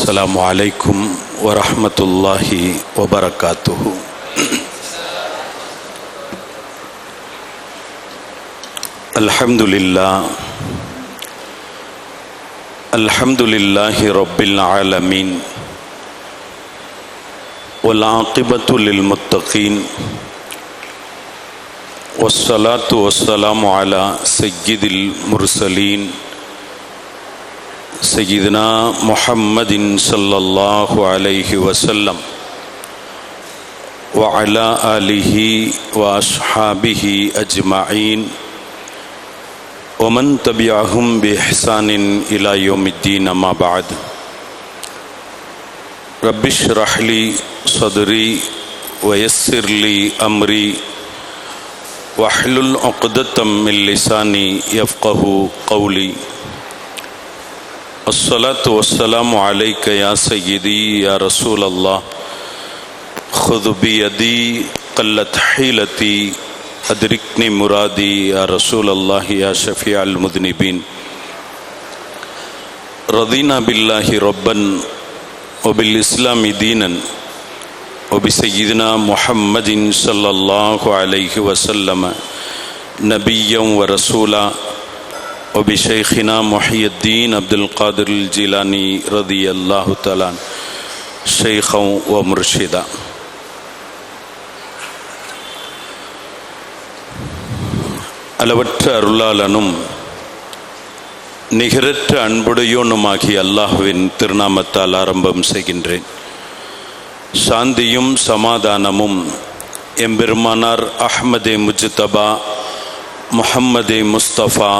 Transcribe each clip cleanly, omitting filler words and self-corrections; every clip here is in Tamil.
السلام عليكم ورحمة الله وبركاته. الحمد لله رب العالمين والعاقبة للمتقين والصلاة والسلام على سيد المرسلين سيدنا محمد صلى الله عليه وسلم وعلى آله وأصحابه أجمعين ومن تبعهم بإحسان إلى يوم الدين. أما بعد، رب اشرح لي صدري ويسر لي أمري واحلل عقدة من لساني يفقهوا قولي. الصلاة والسلام عليك يا سيدي يا رسول الله، خذ بيدي قلت حيلتي أدركني مرادي يا رسول الله يا شفيع المذنبين. رضينا بالله ربا وبالإسلام دينا وبسيدنا محمد صلى الله عليه وسلم نبيا ورسولا وبشيخنا محي الدين عبد القادر الجيلاني رضي الله تعالى شيخا ومرشدا. அளவற்ற அருளாளனும் நிகரற்ற அன்புடையோனுமாகிய அல்லாஹ்வின் திருநாமத்தால் ஆரம்பம் செய்கின்றேன். சாந்தியும் சமாதானமும் எம்பெருமானார் அஹ்மதே முஜ்தபா முஹம்மதே முஸ்தபா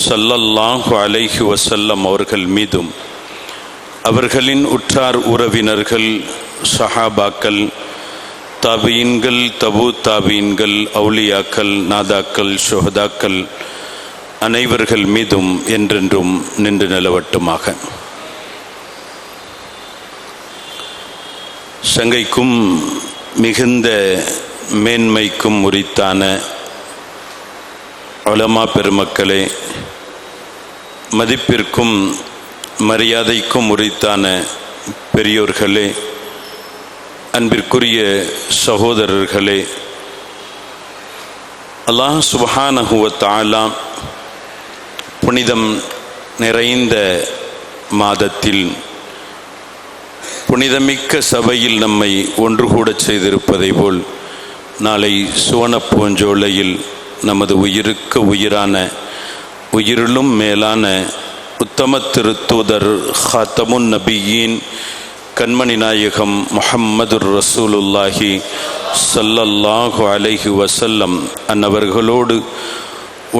ஸல்லல்லாஹு அலைஹி வஸல்லம் அவர்கள் மீதும் அவர்களின் உற்றார் உறவினர்கள், சஹாபாக்கள், தாபீன்கள், தபு தாபீன்கள், அவுலியாக்கள், நாதாக்கள், ஷுஹதாக்கள் அனைவர்கள் மீதும் என்றென்றும் நின்று நிலவட்டுமாக. சங்கைக்கும் மிகுந்த மேன்மைக்கும் உரித்தான உலமா பெருமக்களே, மதிப்பிற்கும் மரியாதைக்கும் உரித்தான பெரியோர்களே, அன்பிற்குரிய சகோதரர்களே, அல்லாஹ் சுப்ஹானஹு வ தஆலா புனிதம் நிறைந்த மாதத்தில் புனிதமிக்க சபையில் நம்மை ஒன்று கூட செய்திருப்பதை போல் நாளை சுவனப்பூஞ்சோலையில் நமது உயிருக்கு உயிரான உயிரிலும் மேலான உத்தம திருத்தூதர் ஹாத்தமுன் நபியீன் கண்மணி நாயகம் முஹம்மதுர் ரசூலுல்லாஹி ஸல்லல்லாஹு அலைஹி வஸல்லம் அன்னவர்களோடு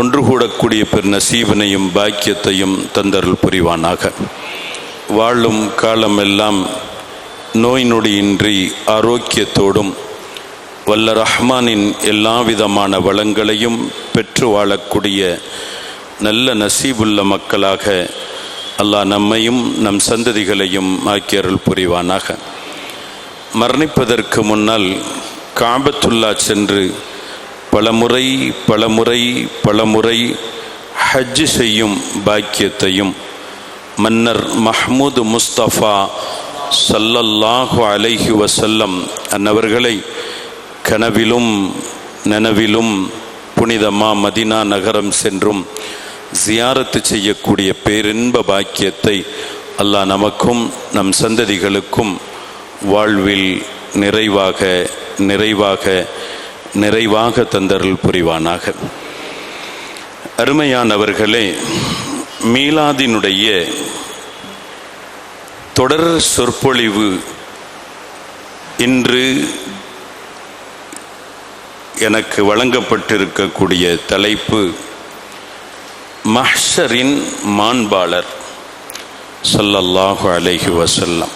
ஒன்று கூடக்கூடிய பெரு நசீபனையும் பாக்கியத்தையும் தந்தருள் புரிவானாக. வாழும் காலமெல்லாம் நோய் நொடியின்றி ஆரோக்கியத்தோடும் வல்ல ரஹ்மானின் எல்லா விதமான வளங்களையும் பெற்று வாழக்கூடிய நல்ல நசீபுள்ள மக்களாக அல்லாஹ் நம்மையும் நம் சந்ததிகளையும் ஆக்கியருள் புரிவானாக. மரணிப்பதற்கு முன்னால் காபத்துல்லா சென்று பலமுறை ஹஜ் செய்யும் பாக்கியத்தையும் மன்னர் மஹ்மூது முஸ்தபா ஸல்லல்லாஹு அலைஹி வஸல்லம் அன்னவர்களை கனவிலும் நனவிலும் புனிதமா மதினா நகரம் சென்றும் ஜியாரத்து செய்யக்கூடிய பேரின்ப பாக்கியத்தை அல்லாஹ் நமக்கும் நம் சந்ததிகளுக்கும் வாழ்வில் நிறைவாக தந்தருள் புரிவானாக. அருமையானவர்களே, மீலாதினுடைய தொடர் சொற்பொழிவு இன்று எனக்கு வழங்கப்பட்டிருக்கக்கூடிய தலைப்பு மஹ்ஷரின் மாண்பாளர் ஸல்லல்லாஹு அலைஹி வஸல்லம்.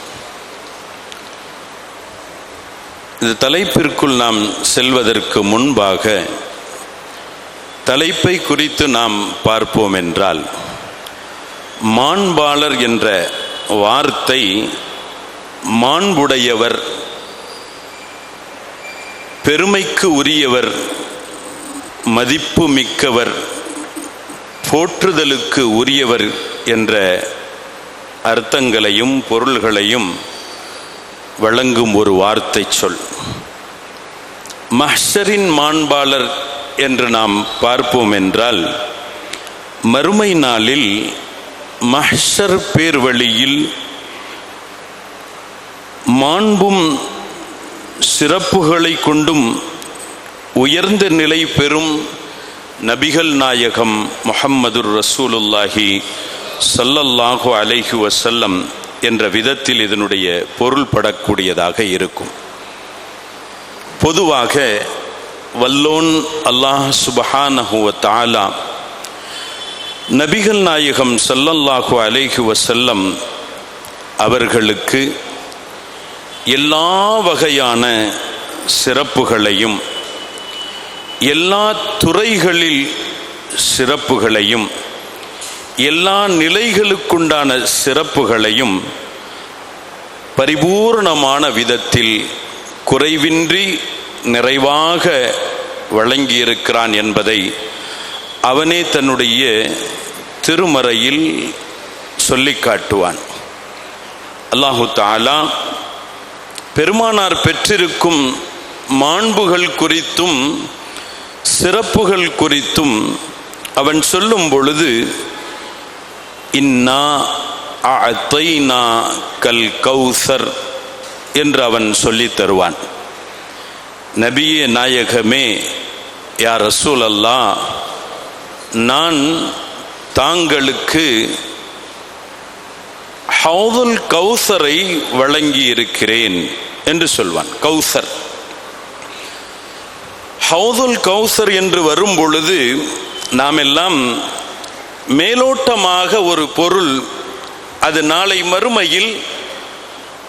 இந்த தலைப்பிற்குள் நாம் செல்வதற்கு முன்பாக தலைப்பை குறித்து நாம் பார்ப்போம் என்றால், மாண்பாளர் என்ற வார்த்தை மாண்புடையவர், பெருமைக்கு உரியவர், மதிப்பு மிக்கவர், போற்றுதலுக்கு உரியவர் என்ற அர்த்தங்களையும் பொருள்களையும் வழங்கும் ஒரு வார்த்தை சொல். மஹ்ஷரின் மாண்பாளர் என்று நாம் பார்ப்போம் என்றால், மறுமை நாளில் மஹ்ஷர் பேர்வழியில் மாண்பும் சிறப்புகளை கொண்டும் உயர்ந்த நிலை பெறும் நபிகள் நாயகம் முஹம்மதுர் ரசூலுல்லாஹி ஸல்லல்லாஹு அலைஹி வஸல்லம் என்ற விதத்தில் இதனுடைய பொருள் படக்கூடியதாக இருக்கும். பொதுவாக வல்லோன் அல்லாஹ் சுப்ஹானஹு வ தஆலா நபிகள் நாயகம் ஸல்லல்லாஹு அலைஹி வஸல்லம் அவர்களுக்கு எல்லா வகையான சிறப்புகளையும் எல்லா துறைகளில் சிறப்புகளையும் எல்லா நிலைகளுக்குண்டான சிறப்புகளையும் பரிபூர்ணமான விதத்தில் குறைவின்றி நிறைவாக வழங்கியிருக்கிறான் என்பதை அவனே தன்னுடைய திருமறையில் சொல்லி காட்டுவான். அல்லாஹு தஆலா பெருமானார் பெற்றிருக்கும் மாண்புகள் குறித்தும் சிறப்புகள் குறித்தும் அவன் சொல்லும் பொழுது, இன்னா அஅதைனா கல் கௌசர் என்று அவன் சொல்லி தருவான். நபியே நாயகமே, யா ரசூல் அல்லாஹ், நான் தாங்களுக்கு ஹவுதுல் கௌசரை வழங்கி இருக்கிறேன் என்று சொல்வான். கௌசர், ஹவுதுல் கௌசர் என்று வரும் பொழுது நாம் எல்லாம் மேலோட்டமாக ஒரு பொருள், அது நாளை மறுமையில்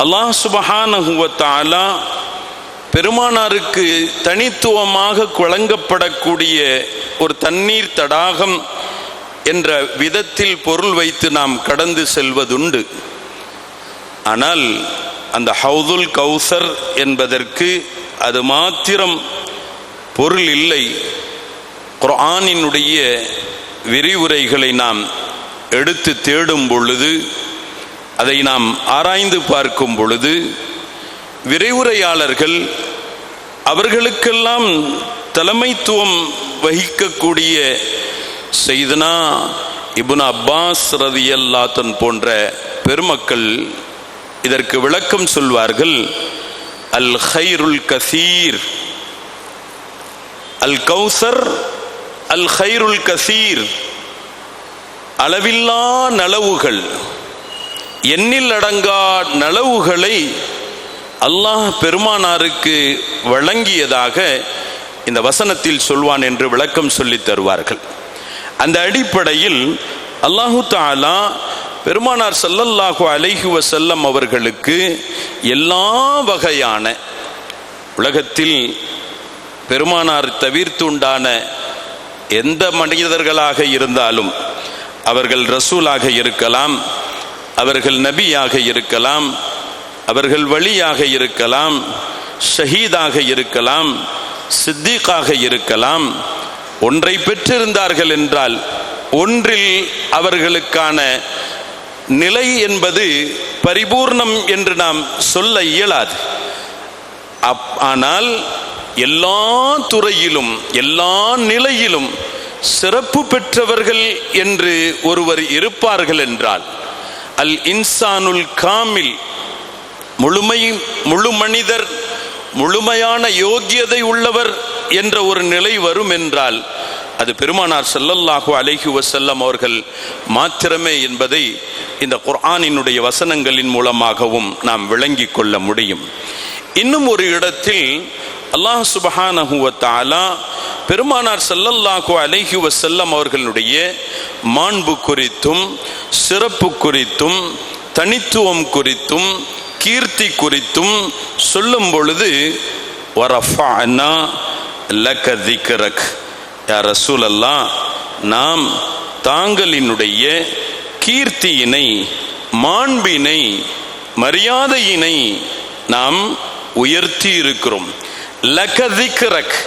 அல்லாஹ் சுப்ஹானஹு வ தஆலா பெருமானாருக்கு தனித்துவமாக வழங்கப்படக்கூடிய ஒரு தண்ணீர் தடாகம் என்ற விதத்தில் பொருள் வைத்து நாம் கடந்து செல்வதுண்டு. ஆனால் அந்த ஹவுதுல் கௌசர் என்பதற்கு அது மாத்திரம் பொருள் இல்லை. குர்ஆனினுடைய விரிவுரைகளை நாம் எடுத்து தேடும் பொழுது, அதை நாம் ஆராய்ந்து பார்க்கும் பொழுது, விரிவுரையாளர்கள் அவர்களுக்கெல்லாம் தலைமைத்துவம் வகிக்கக்கூடிய சையதுனா இப்னு அப்பாஸ் ரலியல்லாஹு அன்ஹு போன்ற பெருமக்கள் இதற்கு விளக்கம் சொல்வார்கள். அல் கைருல் கசீர், அல் கௌசர் அல் கைருல் கசீர், அளவில்லா நலவுகள், எண்ணில் அடங்கா நலவுகளை அல்லாஹ் பெருமானாருக்கு வழங்கியதாக இந்த வசனத்தில் சொல்வான் என்று விளக்கம் சொல்லி தருவார்கள். அந்த அடிப்படையில் அல்லாஹு தஆலா பெருமானார் ஸல்லல்லாஹு அலைஹி வஸல்லம் அவர்களுக்கு எல்லா வகையான, உலகத்தில் பெருமானார் தவிர்த்துண்டான எந்த மனிதர்களாக இருந்தாலும், அவர்கள் ரசூலாக இருக்கலாம், அவர்கள் நபியாக இருக்கலாம், அவர்கள் வலியாக இருக்கலாம், ஷஹீதாக இருக்கலாம், சித்திகாக இருக்கலாம், ஒன்றை பெற்றிருந்தார்கள் என்றால் ஒன்றில் அவர்களுக்கான நிலை என்பது பரிபூர்ணம் என்று நாம் சொல்ல இயலாது. ஆனால் எல்லா துறையிலும் எல்லா நிலையிலும் சிறப்பு பெற்றவர்கள் என்று ஒருவர் இருப்பார்கள் என்றால், அல் இன்சானுல் காமில், முழு மனிதர், முழுமையான யோக்கியதை உள்ளவர் என்ற ஒரு நிலை வரும் என்றால் அது பெருமானார் ஸல்லல்லாஹு அலைஹி வஸல்லம் அவர்கள் மாத்திரமே என்பதை இந்த குர்ஆனினுடைய வசனங்களின் மூலமாகவும் நாம் விளங்கிக் கொள்ள முடியும். இன்னும் ஒரு இடத்தில் அல்லாஹ் சுப்ஹானஹு வ தஆலா பெருமானார் ஸல்லல்லாஹு அலைஹி வஸல்லம் அவர்களுடைய மாண்பு குறித்தும் சிறப்பு குறித்தும் தனித்துவம் குறித்தும் கீர்த்தி குறித்தும் சொல்லும் பொழுது, வரஃபஅனா லக திக்ரக், யா ரசூல் அல்லாஹ், நாம் தாங்களினுடைய கீர்த்தியினை, மாண்பினை, மரியாதையினை நாம் உயர்த்தி இருக்கிறோம். லக திக்ரக்,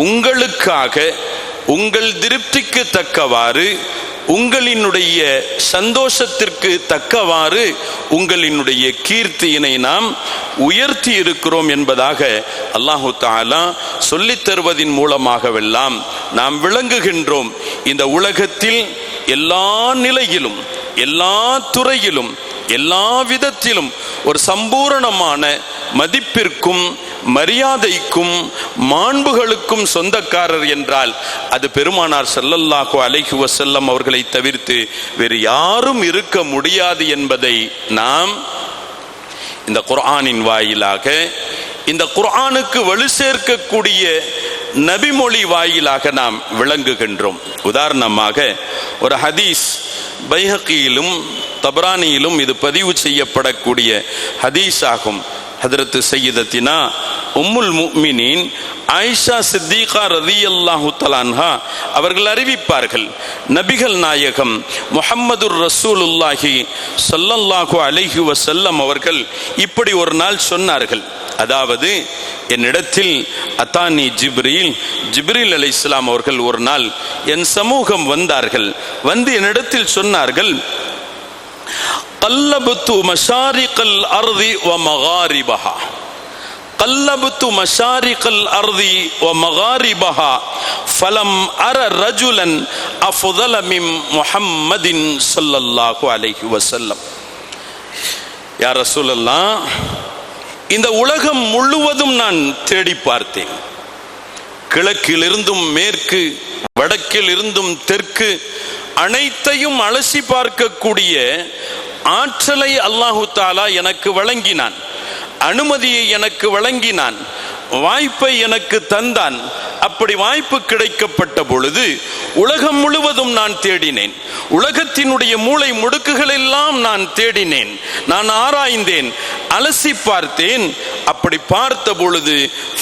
உங்களுக்காக, உங்கள் திருப்திக்கு தக்கவாறு, உங்களினுடைய சந்தோஷத்திற்கு தக்கவாறு உங்களினுடைய கீர்த்தியினை நாம் உயர்த்தி இருக்கிறோம் என்பதாக அல்லாஹு தஆலா சொல்லித் தருவதின் மூலமாகவெல்லாம் நாம் விளங்குகின்றோம். இந்த உலகத்தில் எல்லா நிலையிலும், எல்லா துறையிலும், எல்லா விதத்திலும் ஒரு சம்பூரணமான மதிப்பிற்கும் மரியாதைக்கும் மாண்புகளுக்கும் சொந்தக்காரர் என்றால் அது பெருமானார் ஸல்லல்லாஹு அலைஹி வஸல்லம் அவர்களை தவிர்த்து வேறு யாரும் இருக்க முடியாது என்பதை நாம் இந்த குர்ஆனின் வாயிலாக, இந்த குர்ஆனுக்கு வலு சேர்க்கக்கூடிய நபிமொழி வாயிலாக நாம் விளங்குகின்றோம். உதாரணமாக ஒரு ஹதீஸ், பைஹகியிலும் தபரானியிலும் இது பதிவு செய்யப்படக்கூடிய ஹதீஸ் ஆகும். ஹதரத் சய்யிதத்தினா உம்முல் முஃமினீன் ஆயிஷா சித்திகா ரலியல்லாஹு தஆலா அன்ஹா அவர்கள் அறிவிப்பார்கள், நபிகள் நாயகம் முஹம்மதுர் ரசூலுல்லாஹி ஸல்லல்லாஹு அலைஹி வஸல்லம் அவர்கள் இப்படி ஒரு நாள் சொன்னார்கள். அதாவது, என்னிடத்தில் அத்தானி ஜிப்ரீல் அலைஹிஸ்ஸலாம் அவர்கள் ஒரு நாள் என் சமூகம் வந்தார்கள். வந்து என்னிடத்தில் சொன்னார்கள், قلبت مشارق الأرض ومغاربها قلبت مشارق الأرض ومغاربها فلم أرى رجلا أفضل من محمد صلى الله عليه وسلم. யா ரசூலல்லாஹ், இந்த உலகம் முழுவதும் நான் தேடி பார்த்தேன். கிழக்கிலிருந்தும் மேற்கு, வடக்கில் இருந்தும் தெற்கு, அனைத்தையும் அலசி பார்க்கக்கூடிய ஆற்றலை அல்லாஹு தஆலா எனக்கு வழங்கினான், அனுமதியை எனக்கு வழங்கினான், வாய்ப்பை எனக்கு தந்தான். அப்படி வாய்ப்பு கிடைக்கப்பட்ட பொழுது உலகம் முழுவதும் நான் தேடினேன். உலகத்தினுடைய மூளை முடுக்குகள் எல்லாம் நான் தேடினேன், நான் ஆராய்ந்தேன், அலசி பார்த்தேன். அப்படி பார்த்த பொழுது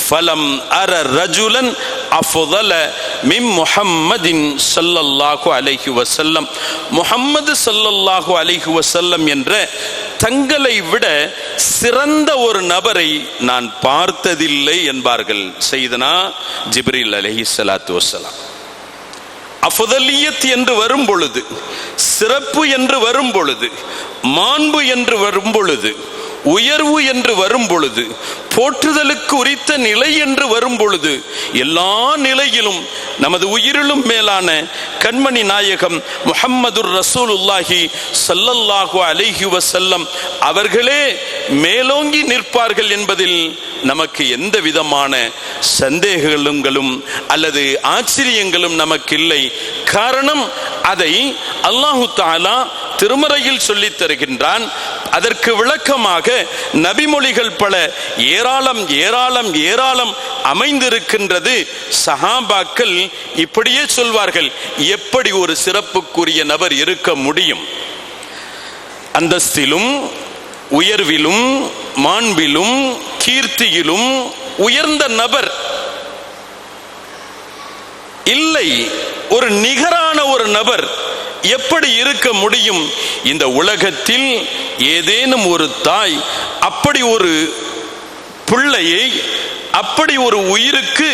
ஃபலம் அர ரஜுலன் அஃதல மின் முஹம்மதின் ஸல்லல்லாஹு அலைஹி வஸல்லம், முஹம்மது ஸல்லல்லாஹு அலைஹி வஸல்லம் என்ற தங்களை விட சிறந்த ஒரு நபரை நான் பார்த்ததில்லை என்பார்கள் சையதுனா ஜிப்ரீல் அலைஹிஸ்ஸலாத்து வஸ்ஸலாம். அஃதலியத் என்று வரும் பொழுது, சிறப்பு என்று வரும் பொழுது, மாண்பு என்று வரும் பொழுது, உயர்வு என்று வரும் பொழுது, போற்றுதலுக்கு உரித்த நிலை என்று வரும் பொழுது, எல்லா நிலையிலும் நமது உயிரிலும் மேலான கண்மணி நாயகம் முஹம்மதுர் ரசூலுல்லாஹி ஸல்லல்லாஹு அலைஹி வஸல்லம் அவர்களே மேலோங்கி நிற்பார்கள் என்பதில் நமக்கு எந்த விதமான சந்தேகங்களும் அல்லது ஆச்சரியங்களும் நமக்கு இல்லை. காரணம், அதை அல்லாஹு தஆலா திருமறையில் சொல்லித் தருகின்றான். அதற்கு விளக்கமாக நபிமொழிகள் பல ஏராளம் ஏராளம் ஏராளம் அமைந்திருக்கின்றது. சஹாபாக்கள் இப்படியே சொல்வார்கள், எப்படி ஒரு சிறப்புக்குரிய நபர் இருக்க முடியும்? அந்தஸ்திலும் உயர்விலும் மாண்பிலும் கீர்த்தியிலும் உயர்ந்த நபர் இல்லை, ஒரு நிகரான ஒரு நபர் எப்படி இருக்க முடியும்? இந்த உலகத்தில் ஏதேனும் ஒரு தாய் அப்படி ஒரு பிள்ளையை, அப்படி ஒரு உயிருக்கு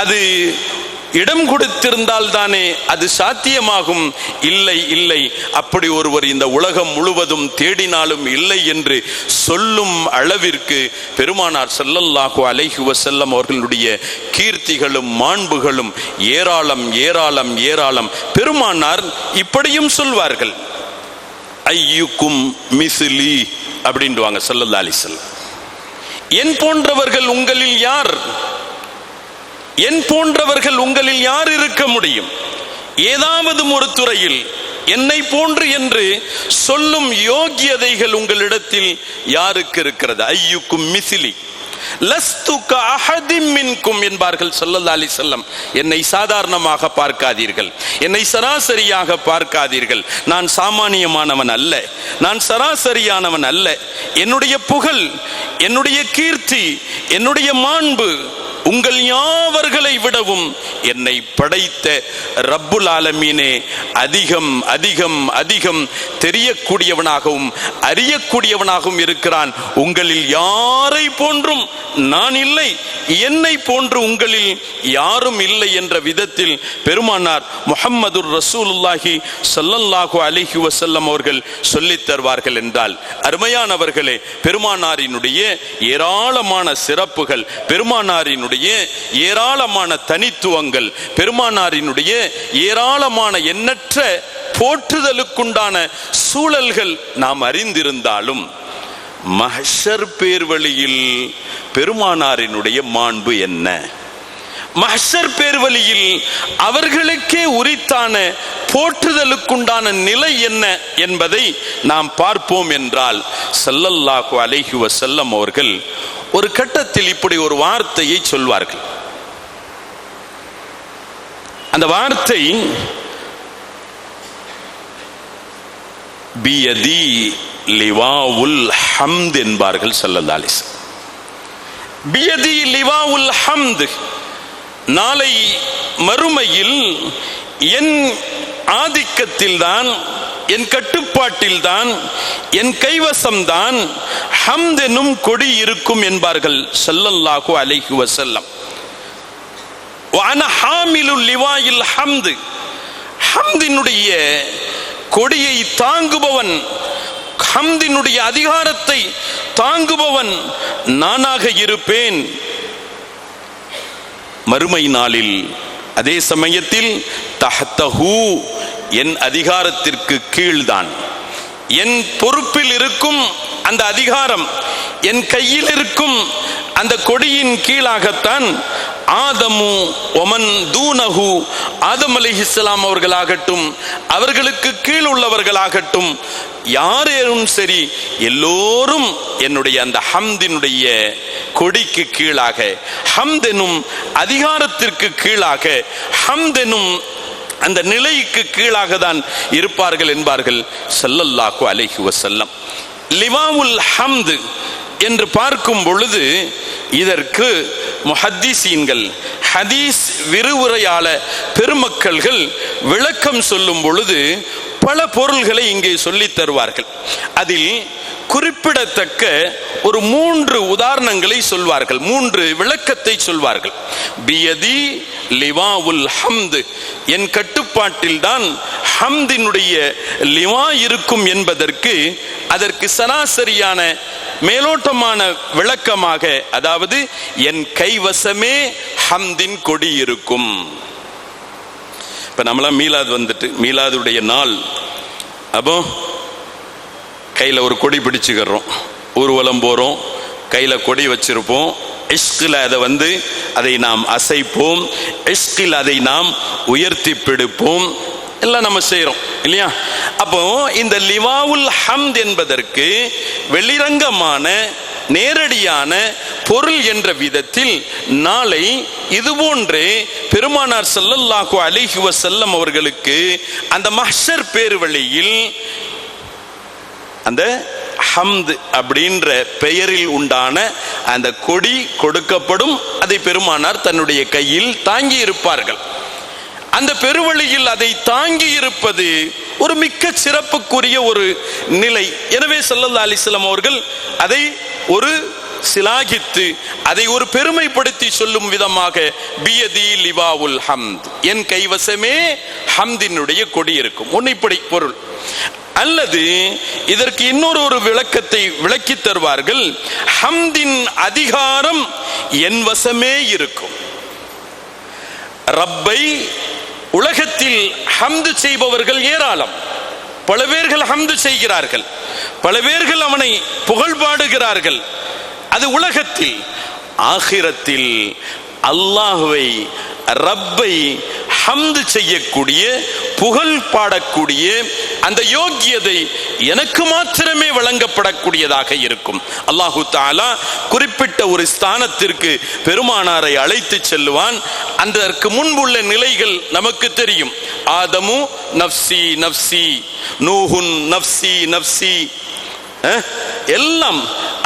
அது இடம் கொடுத்திருந்தால் தானே அது சாத்தியமாகும். இல்லை இல்லை, அப்படி ஒருவர் இந்த உலகம் முழுவதும் தேடினாலும் இல்லை என்று சொல்லும் அளவிற்கு பெருமானார் ஸல்லல்லாஹு அலைஹி வஸல்லம் அவர்களுடைய கீர்த்திகளும் மாண்புகளும் ஏராளம் ஏராளம் ஏராளம். பெருமானார் இப்படியும் சொல்வார்கள், ஐயுக்கும் மிஸ்லி அப்படின்வாங்க ஸல்லல்லாஹு அலைஹி வஸல்லம். என் போன்றவர்கள் உங்களில் யார்? என் போன்றவர்கள் உங்களில் யார் இருக்க முடியும்? ஏதாவது ஒரு துறையில் என்னை போன்று என்று சொல்லும் யோகியதைகள் உங்களிடத்தில் யாருக்கு இருக்கிறது? ஐயுக்கும் மிஸ்லி லஸ்து கஅஹதிம் மின்கும் என்பார்கள் ஸல்லல்லாஹு அலைஹி வஸல்லம். என்னை சாதாரணமாக பார்க்காதீர்கள், என்னை சராசரியாக பார்க்காதீர்கள். நான் சாமானியமானவன் அல்ல, நான் சராசரியானவன் அல்ல. என்னுடைய புகழ், என்னுடைய கீர்த்தி, என்னுடைய மாண்பு உங்கள் யாவர்களை விடவும் என்னை படைத்த ரப்புல் ஆலமீனே அதிகம் அதிகம் அதிகம் தெரியக்கூடியவனாகவும் அறியக்கூடியவனாகவும் இருக்கிறான். உங்களில் யாரை போன்றும் நான் இல்லை, என்னை போன்று உங்களில் யாரும் இல்லை என்ற விதத்தில் பெருமானார் முஹம்மதுர் ரசூலுல்லாஹி ஸல்லல்லாஹு அலைஹி வஸல்லம் அவர்கள் சொல்லித் தருவார்கள் என்றால், அருமையானவர்களே, பெருமானாரினுடைய ஏராளமான சிறப்புகள், பெருமானாரினுடைய ஏராளமான தனித்துவங்கள், பெருமானாரினுடைய ஏராளமான எண்ணற்ற போற்றுதலுக்குண்டான சூழல்கள் நாம் அறிந்திருந்தாலும் மஹ்ஷர் பேர்வழியில் பெருமானாரினுடைய மாண்பு என்ன, மஹ்ஷர் பேர்வழியில் அவர்களுக்கே உரித்தான போற்றுதலுக்குண்டான நிலை என்ன என்பதை நாம் பார்ப்போம் என்றால், ஸல்லல்லாஹு அலைஹி வஸல்லம் அவர்கள் ஒரு கட்டத்தில் இப்படி ஒரு வார்த்தையை சொல்வார்கள். அந்த வார்த்தை பியதி லிவாவுல் ஹம்த் என்பார்கள் ஸல்லல்லாஹு அலைஹி வஸல்லம். பியதி லிவாவுல் ஹம்த், நாளை மறுமையில் என் ஆதிக்கத்தில்தான், என் கட்டுப்பாட்டில்தான், என் கைவசம்தான் ஹம்த் எனும் கொடி இருக்கும் என்பார்கள் ஸல்லல்லாஹு அலைஹி வஸல்லம். வஅன ஹாமிலுல் லிவாயில் ஹம்த், ஹம்தினுடைய கொடியை தாங்குபவன், ஹம்தினுடைய அதிகாரத்தை தாங்குபவன் நானாக இருப்பேன் மறுமை நாளில். அதே சமயத்தில் தஹ்தஹு, என் அதிகாரத்திற்கு கீழ்தான், என் பொறுப்பில் இருக்கும் அந்த அதிகாரம், என் கையில் இருக்கும் அந்த கொடியின் கீழாகத்தான் ஆதமு ஒமன் தூனஹு, ஆதம் அலைஹிஸ்ஸலாம் அவர்களாகட்டும், அவர்களுக்கு கீழ் உள்ளவர்களாகட்டும், யாரேனும் சரி, எல்லோரும் என்னுடைய அந்த ஹம்தினுடைய கொடிக்கு கீழாக, ஹம்தெனும் அதிகாரத்திற்கு கீழாக, ஹம்தெனும் அந்த நிலைக்கு கீழாக தான் இருப்பார்கள் என்பார்கள் ஸல்லல்லாஹு அலைஹி வஸல்லம். லிவாவுல் ஹம்த் என்று பார்க்கும் பொழுது இதற்கு முஹத்திஸீன்கள், ஹதீஸ் விரிவுரையாளர் பெருமக்கள்கள் விளக்கம் சொல்லும் பொழுது பல பொருள்களை இங்கே சொல்லித் தருவார்கள். அதில் குறிப்பிடத்தக்க ஒரு 3 உதாரணங்களை சொல்வார்கள், 3 விளக்கத்தை சொல்வார்கள். பியதி லிவாவுல் ஹம்த், என் கட்டுப்பாட்டில் தான் ஹம்தினுடைய லிவா இருக்கும் என்பதற்கு அதற்கு சராசரியான மேலோட்டமான விளக்கமாக, அதாவது என் கைவசமே ஹம்தின் கொடி இருக்கும். இப்ப நம்மளாம் மீலாது வந்துட்டு, மீலாதுடைய நாள், அப்போ கையில் ஒரு கொடி பிடிச்சுக்கிறோம், ஊர்வலம் போகிறோம், கையில் கொடி வச்சிருப்போம், இஷ்கில் அதை நாம் அசைப்போம், இஷ்கில் அதை நாம் உயர்த்தி பிடிப்போம், எல்லாம் நம்ம செய்கிறோம் இல்லையா? அப்போ இந்த லிவாவுல் ஹம்த் என்பதற்கு வெளிரங்கமான நேரடியான பொருள் என்ற விதத்தில் நாளை இதுபோன்றே பெருமானார் ஸல்லல்லாஹு அலைஹி வஸல்லம் அவர்களுக்கு அந்த மஹ்ஷர் பேர்வழியில் அந்த ஹம்த் அப்படின்ற பெயரில் உண்டான அந்த கொடி கொடுக்கப்படும். அதை பெருமானார் தன்னுடைய கையில் தாங்கி இருப்பார்கள். அந்த பெருவழியில் அதை தாங்கி இருப்பது ஒரு மிக்க சிறப்புக்குரிய ஒரு நிலை. எனவே ஸல்லல்லாஹு அலைஹி வஸல்லம் அவர்கள் அதை ஒரு சிலாகித்து, அதை ஒரு பெருமைப்படுத்தி சொல்லும் விதமாக பியதி லிவாவுல் ஹம்த், என் கைவசமே ஹம்தினுடைய கொடி இருக்கும். ஒன்னு இப்படி பொருள். அல்லது இதற்கு இன்னொரு விளக்கத்தை விளக்கி தருவார்கள். ஹம்தின் அதிகாரம் என் வசமே இருக்கும். ரப்பை உலகத்தில் ஹம்து செய்பவர்கள் ஏராளம். பல பேர்கள் ஹம்து செய்கிறார்கள், பல பேர்கள் அவனை புகழ்பாடுகிறார்கள். அது உலகத்தில். ஆகிரத்தில் அல்லாஹ்வை, ரப்பை ஹம்து செய்யக்கூடிய, புகழ் பாடக்கூடிய அந்த யோக்கியதை எனக்கு மாத்திரமே வழங்கப்படக்கூடியதாக இருக்கும். அல்லாஹு தஆலா குறிப்பிட்ட ஒரு ஸ்தானத்திற்கு பெருமானாரை அழைத்து செல்லுவான். அதற்கு முன்புள்ள நிலைகள் நமக்கு தெரியும். ஆதமு நஃப்சி நஃப்சி, நூஹுன் நஃப்சி நஃப்சி, எல்லாம்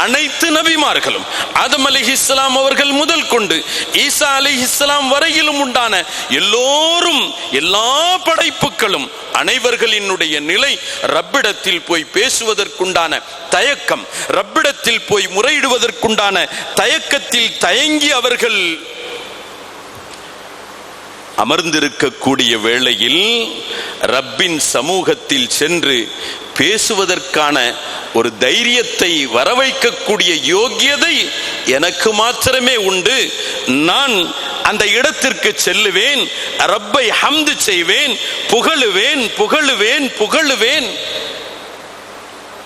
அனைத்து நபிமார்களும் ஆதம் அலைஹிஸ்ஸலாம் அவர்கள் முதல் கொண்டு ஈசா அலைஹிஸ்ஸலாம் வரையிலும் உண்டான எல்லோரும், எல்லா படைப்புகளும் அனைவர்களினுடைய நிலை ரப்பிடத்தில் போய் பேசுவதற்குண்டான தயக்கம், ரப்பிடத்தில் போய் முறையிடுவதற்குண்டான தயக்கத்தில் தயங்கி அவர்கள் அமர்ந்திருக்கக்கூடிய வேளையில் ரப்பின் சமூகத்தில் சென்று பேசுவதற்கான ஒரு தைரியத்தை வரவைக்கக்கூடிய யோகியதை எனக்கு மாத்திரமே உண்டு. நான் அந்த இடத்திற்கு செல்லுவேன், ரப்பை ஹம்து செய்வேன், புகழுவேன் புகழுவேன் புகழுவேன்.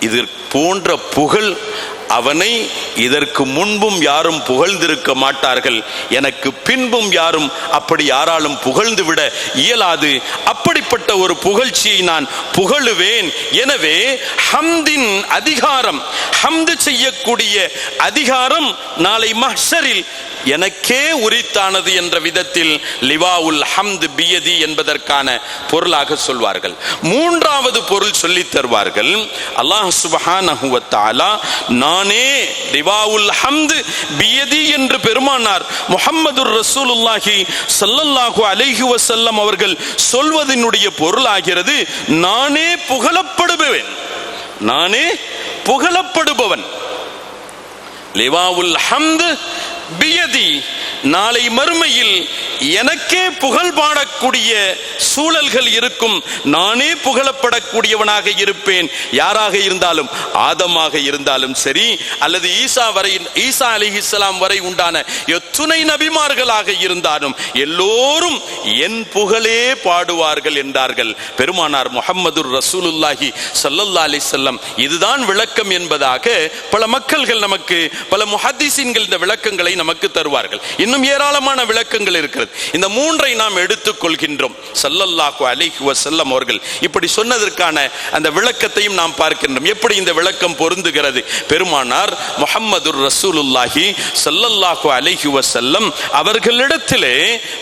இது போன்ற புகழ் அவனை இதற்கு முன்பும் யாரும் புகழ்ந்திருக்க மாட்டார்கள், எனக்கு பின்பும் யாரும் அப்படி யாராலும் புகழ்ந்து விட இயலாது. அப்படிப்பட்ட ஒரு புகழ்ச்சியை நான் புகழுவேன். எனவே ஹம்தின் அதிகாரம், ஹம்து செய்யக்கூடிய அதிகாரம் நாளை மஹ்ஷரில் எனக்கே உரித்தானது என்ற விதத்தில் லிவாவுல் ஹம்து பியதி என்பதற்கான பொருளாக சொல்வார்கள். மூன்றாவது பொருள் சொல்லித் தருவார்கள். அல்லாஹ் சுப்ஹானஹு வ தஆலா நானே லிவாவுல் ஹம்து பியதி என்று பெருமானார் முஹம்மதுர் ரசூலுல்லாஹி ஸல்லல்லாஹு அலைஹி வஸல்லம் அவர்கள் சொல்வதினுடைய பொருளாகிறது, நானே புகழப்படுபவன், நானே புகழப்படுபவன். லிவாவுல் ஹம்து பியதி, நாளை மறுமையில் எனக்கே புகழ் பாடக்கூடிய சூழல்கள் இருக்கும். நானே புகழப்படக்கூடியவனாக இருப்பேன். யாராக இருந்தாலும், ஆதமாக இருந்தாலும் சரி, அல்லது ஈசா அலைஹிஸ்ஸலாம் வரை உண்டான எத்துணை நபிமார்களாக இருந்தாலும் எல்லோரும் என் புகழே பாடுவார்கள் என்றார்கள் பெருமானார் முஹம்மதுர் ரசூலுல்லாஹி ஸல்லல்லாஹு அலைஹி வஸல்லம். இதுதான் விளக்கம் என்பதாக பல மக்கள்கள் நமக்கு, பல முஹத்திஸீன்கள் இந்த விளக்கங்களை நமக்கு தருவார்கள். இன்னும் ஏராளமான விளக்கங்கள் இருக்கிறது. இந்த மூன்றை நாம் எடுத்துக் கொள்கின்றோம். ஸல்லல்லாஹு அலைஹி வஸல்லம் அவர்கள் இப்படி சொன்னதற்கான அந்த விளக்கத்தையும் நாம் பார்க்கின்றோம். எப்படி இந்த விளக்கம் பொருந்துகிறது? பெருமானார் முஹம்மதுர் ரசூலுல்லாஹி ஸல்லல்லாஹு அலைஹி வஸல்லம் அவர்களிடத்திலே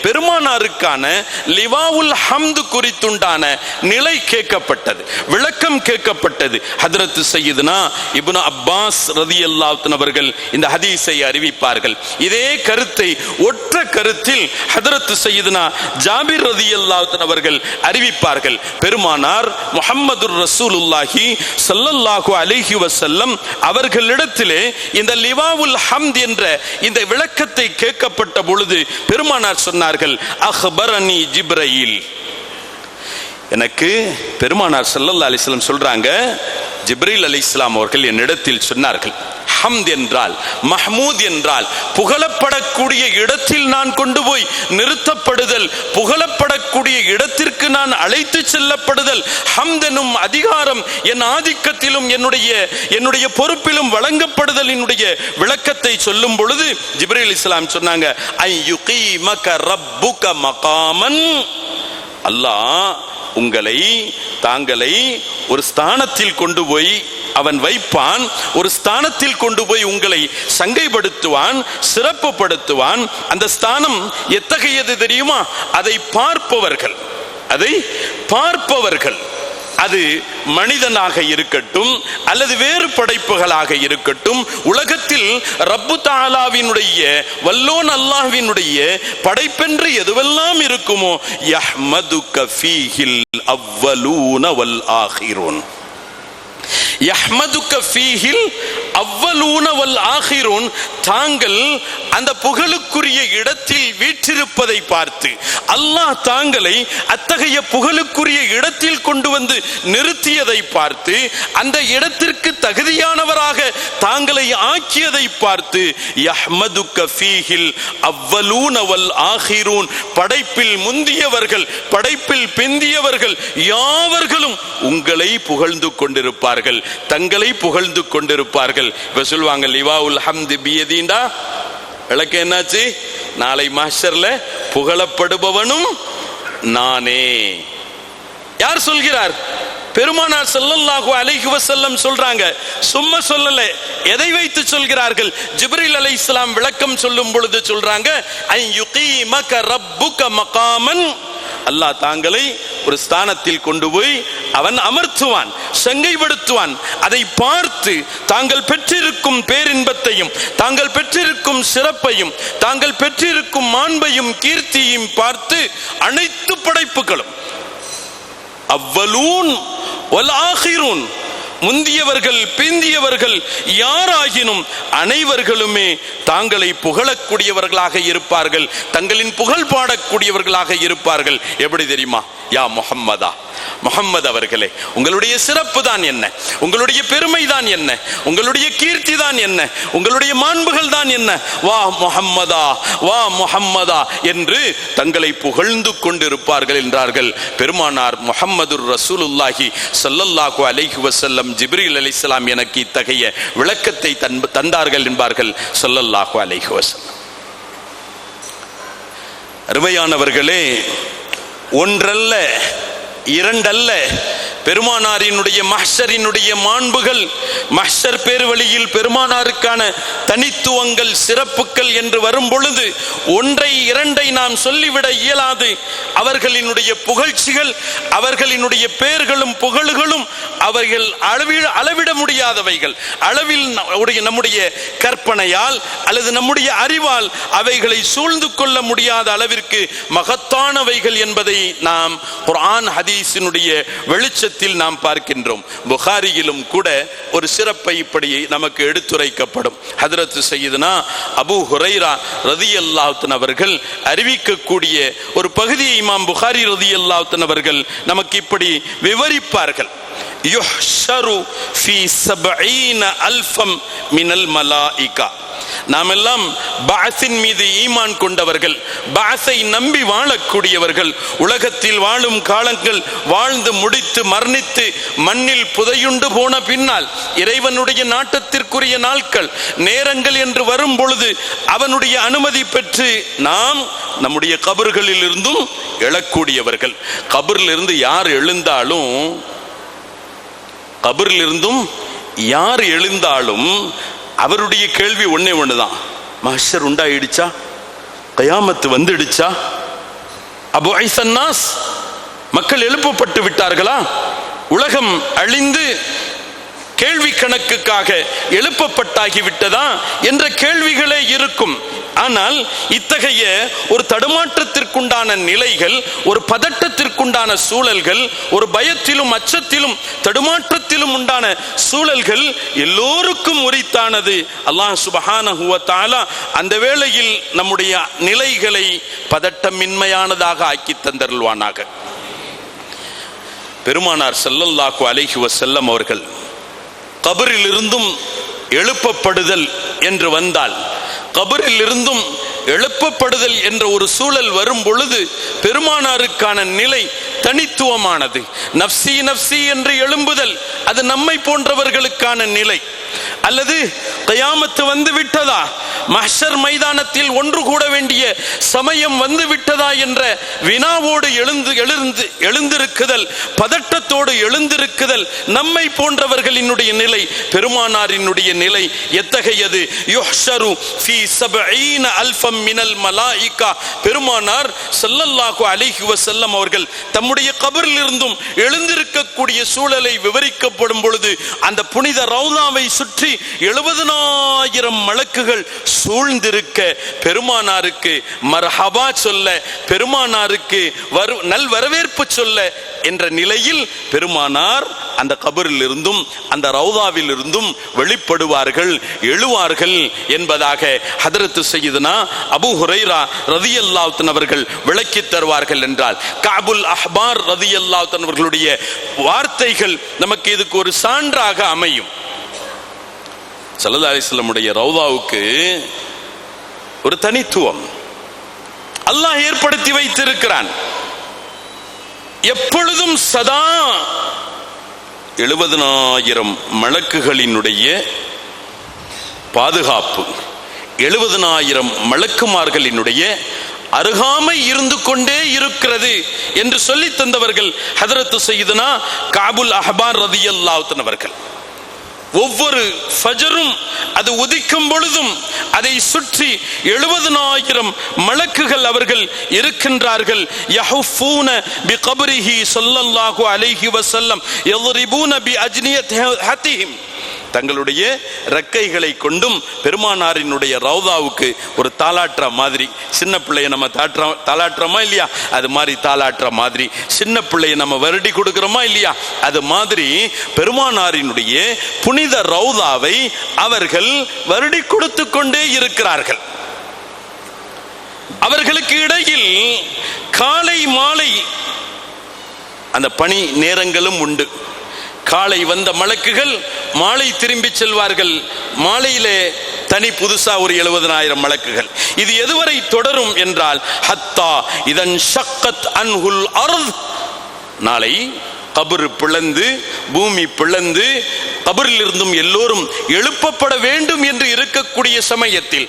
பெருமானாருக்கான லிவாவுல் ஹம்து குறித்துண்டான நிலை கேட்கப்பட்டது, விளக்கம் கேட்கப்பட்டது. ஹஜ்ரத் சய்யிதுனா இப்னு அப்பாஸ் ரலியல்லாஹு அன்ஹு அவர்கள் இந்த ஹதீஸை அறிவிப்பார்கள். இதே கருத்தை ஒற்ற கருத்தில் ஹஜ்ரத் சய்யிதுனா ஜாபிர் ரலியல்லாஹு அன்ஹு அவர்கள் அறிவிப்பார்கள். பெருமானார் முஹம்மதுர் ரசூலுல்லாஹி ஸல்லல்லாஹு அலைஹி வஸல்லம் அவர்களிடத்திலே இந்த லிவாவுல் ஹம்த் என்ற இந்த விளக்கத்தை கேட்கப்பட்ட பொழுது பெருமானார் சொன்னார்கள், அக்பரனி ஜிப்ரீல். எனக்கு பெருமானார் ஸல்லல்லாஹு அலைஹி வஸல்லம் சொல்றாங்க, ஜிப்ரீல் அலைஹிஸ்ஸலாம் அவர்கள் என்னிடத்தில் சொன்னார்கள், ஹம்த் என்றால், மஹ்மூத் என்றால் புகழப்படக்கூடிய இடத்தில் நான் கொண்டு போய் நிறுத்தப்படுதல், புகழப்படக்கூடிய இடத்திற்கு நான் அழைத்து செல்லப்படுதல். ஹம்த் எனும் அதிகாரம் என் ஆதிக்கத்திலும் என்னுடைய பொறுப்பிலும் வழங்கப்படுதல் என்னுடைய விளக்கத்தை சொல்லும் பொழுது ஜிப்ரீல் அலைஹிஸ்ஸலாம் சொன்னாங்க, ஐயுகீமக ரப்புக மகாமன். அல்லாஹ் தாங்களை ஒரு ஸ்தானத்தில் கொண்டு போய் அவன் வைப்பான், ஒரு ஸ்தானத்தில் கொண்டு போய் உங்களை சங்கைப்படுத்துவான், சிறப்புப்படுத்துவான். அந்த ஸ்தானம் எத்தகையது தெரியுமா? அதை பார்ப்பவர்கள், அது மனிதனாக இருக்கட்டும் அல்லது வேறு படைப்புகளாக இருக்கட்டும், உலகத்தில் ரப்பு தஆலாவினுடைய, வல்லோன் அல்லாஹ்வினுடைய படைப்பென்று எதுவெல்லாம் இருக்குமோ, யஹ்மதுக ஃபீஹில் அவ்வலூன வல் ஆகிரூன், யஹ்மதுக ஃபீஹில் அவ்வலூன வல் ஆகிரூன், தாங்கள் அந்த புகழுக்குரிய இடத்தில் வீற்றிருப்பதை பார்த்து அல்லாஹ் தாங்களை அத்தகைய புகழுக்குரிய இடத்தில் கொண்டு வந்து நிறுத்தியதை பார்த்து, அந்த இடத்திற்கு தகுதியானவராக தாங்களை ஆக்கியதை பார்த்து, யஹ்மதுக ஃபீஹில் அவ்வலூன வல் ஆகிரூன், படைப்பில் முந்தியவர்கள் படைப்பில் பிந்தியவர்கள் யாவர்களும் உங்களை புகழ்ந்து கொண்டிருப்பார்கள், தங்களை புகழ்ந்து கொண்டிருப்பார்கள். இப்ப சொல்லுவாங்க, லிவாவுல் ஹம்து பியதீண்டா விளக்க என்னாச்சு? நாளை மஹ்ஷர்ல புகழப்படுபவனும் நானே. யார் சொல்கிறார்? பெருமானார் ஸல்லல்லாஹு அலைஹி வஸல்லம் சொல்றாங்க. சும்மா சொல்லல, எதை வைத்து சொல்கிறார்கள்? ஜிப்ரீல் அலைஹிஸ்ஸலாம் விளக்கம் சொல்லும் பொழுது சொல்றாங்க, ஐயுகீமக ரப்புக மகாமன், அல்லாஹ் தாங்களை ஒரு ஸ்தானத்தில் கொண்டு போய் அவன் அமர்த்துவான், சங்கைப்படுத்துவான். அதை பார்த்து தாங்கள் பெற்றிருக்கும் பேரின்பத்தையும் தாங்கள் பெற்றிருக்கும் சிறப்பையும் தாங்கள் பெற்றிருக்கும் மாண்பையும் கீர்த்தியையும் பார்த்து அனைத்து படைப்புகளும் அவ்வலூன் வல் ஆகிரூன், முந்தியவர்கள் பிந்தியவர்கள் யாராகினும் அனைவர்களுமே தாங்களை புகழக்கூடியவர்களாக இருப்பார்கள், தங்களின் புகழ் பாடக்கூடியவர்களாக இருப்பார்கள். எப்படி தெரியுமா? யா முஹம்மதா, முஹம்மது அவர்களே, உங்களுடைய சிறப்பு தான் என்ன, உங்களுடைய பெருமை தான் என்ன, உங்களுடைய கீர்த்தி தான் என்ன, உங்களுடைய மாண்புகள் தான் என்ன, வா முஹம்மதா வா முஹம்மதா என்று தங்களை புகழ்ந்து கொண்டிருப்பார்கள் என்றார்கள் பெருமானார் முஹம்மதுர் ரசூலுல்லாஹி ஸல்லல்லாஹு அலைஹி வஸல்லம். ஜிப்ரீல் அலைஹிஸ்ஸலாம் எனக்கு இத்தகைய விளக்கத்தை தந்தார்கள் என்பார்கள் ஸல்லல்லாஹு அலைஹி வஸல்லம். அருமையானவர்களே, ஒன்றல்ல இரண்டல்ல, பெருமானாரினுடைய மஹ்ஷரினுடைய மாண்புகள், மஹ்ஷர் பேர்வழியில் பெருமானாருக்கான தனித்துவங்கள் சிறப்புகள் என்று வரும் பொழுது ஒன்றை இரண்டை நாம் சொல்லிவிட இயலாது. அவர்களினுடைய புகழ்ச்சிகள், அவர்களினுடைய பெயர்களும் புகழுகளும் அவர்கள் அளவிட முடியாதவைகள். அளவில் நம்முடைய கற்பனையால் அல்லது நம்முடைய அறிவால் அவைகளை சூழ்ந்து கொள்ள முடியாத அளவிற்கு மகத்தானவைகள் என்பதை நாம் குர்ஆன் ஹதீஸினுடைய வெளிச்சத்தில் நாம் பார்க்கின்றோம். புகாரியிலும் கூட ஒரு சிறப்பை இப்படி நமக்கு எடுத்துரைக்கப்படும். ஹஜ்ரத் சய்யிதுனா அபூ ஹுரைரா ரலியல்லாஹு அன்ஹு அவர்கள் அறிவிக்கக்கூடிய ஒரு பகுதியை இமாம் புகாரி ரலியல்லாஹு அன்ஹு அவர்கள் நமக்கு இப்படி விவரிப்பார்கள். யுஹ்ஷரு ஃபீ 70,000 மினல் மலாயிகா. நாம் எல்லாம் பஅஸின் மீது ஈமான் கொண்டவர்கள், பஅஸை நம்பி வாழக்கூடியவர்கள். உலகத்தில் வாழும் காலங்கள் வாழ்ந்து முடித்து மரணித்து மண்ணில் புதையுண்டு போன பின்னால் இறைவனுடைய நாட்டத்திற்குரிய நாட்கள் நேரங்கள் என்று வரும் பொழுது அவனுடைய அனுமதி பெற்று நாம் நம்முடைய கபர்களில் இருந்தும் எழக்கூடியவர்கள். கபரில் இருந்து யார் எழுந்தாலும், கபரில் இருந்தும் யார் எழுந்தாலும் அவருடைய கேள்வி ஒன்னே ஒண்ணுதான், மஹ்ஷர் உண்டாயிடுச்சா, கயாமத்து வந்துடுச்சா, அபு ஐசன்னாஸ், மக்கள் எழுப்பப்பட்டு விட்டார்களா, உலகம் அழிந்து கேள்வி கணக்குக்காக எழுப்பப்பட்டாகிவிட்டதா என்ற கேள்விகளே இருக்கும். ஆனால் இத்தகைய ஒரு தடுமாற்றத்திற்குண்டான நிலைகள், ஒரு பதட்டத்திற்குண்டான சூழல்கள், ஒரு பயத்திலும் அச்சத்திலும் தடுமாற்றத்திலும் உண்டான சூழல்கள் எல்லோருக்கும் உரித்தானது. அல்லாஹ் சுப்ஹானஹு வ தஆலா அந்த வேளையில் நம்முடைய நிலைகளை பதட்டமின்மையானதாக ஆக்கி தந்தருள்வானாக. பெருமானார் ஸல்லல்லாஹு அலைஹி வஸல்லம் அவர்கள் கபரில் இருந்தும் எழுப்பப்படுதல் என்று வந்தால், கபரில் இருந்தும் எழுப்பப்படுதல் என்ற ஒரு சூழல் வரும் பொழுது பெருமானாருக்கான நிலை தனித்துவமானது. நப்சி நப்சி என்று எழும்புதல் அது நம்மை போன்றவர்களுக்கான நிலை. அல்லது கயாமத்து வந்து விட்டதா, மஹ்ஷர் மைதானத்தில் ஒன்று கூட வேண்டிய சமயம் வந்து விட்டதா என்ற வினாவோடு எழுந்திருக்குதல், பதட்டத்தோடு எழுந்திருக்குதல் நம்மை போன்றவர்களினுடைய நிலை. பெருமானாரினுடைய நிலை எத்தகையது? யுஹ்ஷரு ஃபீ 70,000 மினல் மலாயிகா. பெருமானார் ஸல்லல்லாஹு அலைஹி வஸல்லம் அவர்கள் தம்முடைய கபரில் இருந்தும் எழுந்திருக்கக்கூடிய சூழலை விவரிக்கப்படும் பொழுது அந்த புனித ரௌதாவை சுற்றி 70,000 மலக்குகள் சூழ்ந்திருக்க பெருமானாருக்கு மர்ஹபா சொல்ல, பெருமானாருக்கு நல் வரவேற்பு சொல்ல என்ற நிலையில் பெருமானார் அந்த கபரில் இருந்தும் அந்த ரௌதாவில் இருந்தும் வெளிப்படுவார்கள், எழுவார்கள் என்பதாக ஹதரத் சய்யிதுனா அபூ ஹுரைரா ரலியல்லாஹு அன்ஹு அவர்கள் விளக்கி தருவார்கள் என்றால், கஅபுல் அஹ்பார் ரலியல்லாஹு அன்ஹு அவர்களுடைய வார்த்தைகள் நமக்கு இதுக்கு ஒரு சான்றாக அமையும். ஸல்லல்லாஹு அலைஹி வஸல்லம் உடைய ரௌதாவுக்கு ஒரு தனித்துவம் அல்லாஹ் ஏற்படுத்தி வைத்திருக்கிறான். எப்பொழுதும் சதா 70,000 மலக்குகளினுடைய பாதுகாப்பு, 70,000 மலக்குமார்களினுடைய அருகாமை இருந்து கொண்டே இருக்கிறது என்று சொல்லி தந்தவர்கள் ஹதரத் சய்யிதுனா கஅபுல் அஹ்பார் ரலியல்லாஹு அன்ஹு அவர்கள். ஒவ்வொரு ஃபஜரும் அது உதிக்கும் பொழுதும் அதை சுற்றி 70,000 மலக்குகள் அவர்கள் இருக்கின்றார்கள். யஹுஃபூன பிகப்ரிஹி ஸல்லல்லாஹு அலைஹி வஸல்லம் யضربون بأجنحتهم, தங்களுடைய ரெக்கைகளை கொண்டும் பெருமானாரினுடைய ரவுதாவுக்கு ஒரு தாலாட்டுற மாதிரி, சின்ன பிள்ளைய நம்ம தாலாட்டுறோமா இல்லையா, அது மாதிரி தாலாட்டுற மாதிரி, சின்ன பிள்ளைய நம்ம வருடி கொடுக்கிறோமா இல்லையா, அது மாதிரி பெருமானாரினுடைய புனித ரவுதாவை அவர்கள் வருடி கொடுத்து கொண்டே இருக்கிறார்கள். அவர்களுக்கு இடையில் காலை மாலை அந்த பணி நேரங்களும் உண்டு. காலை வந்த மலக்குகள் மாலை திரும்பி செல்வார்கள். மாலையிலே தனி புதுசா ஒரு 70,000 மலக்குகள். இது எதுவரை தொடரும் என்றால் ஹத்தா இதன் ஷக்கத் அன்ஹுல் அர்த், நாளை கபர் பிளந்து பூமி பிளந்து கபரில் இருந்தும் எல்லோரும் எழுப்பப்பட வேண்டும் என்று இருக்கக்கூடிய சமயத்தில்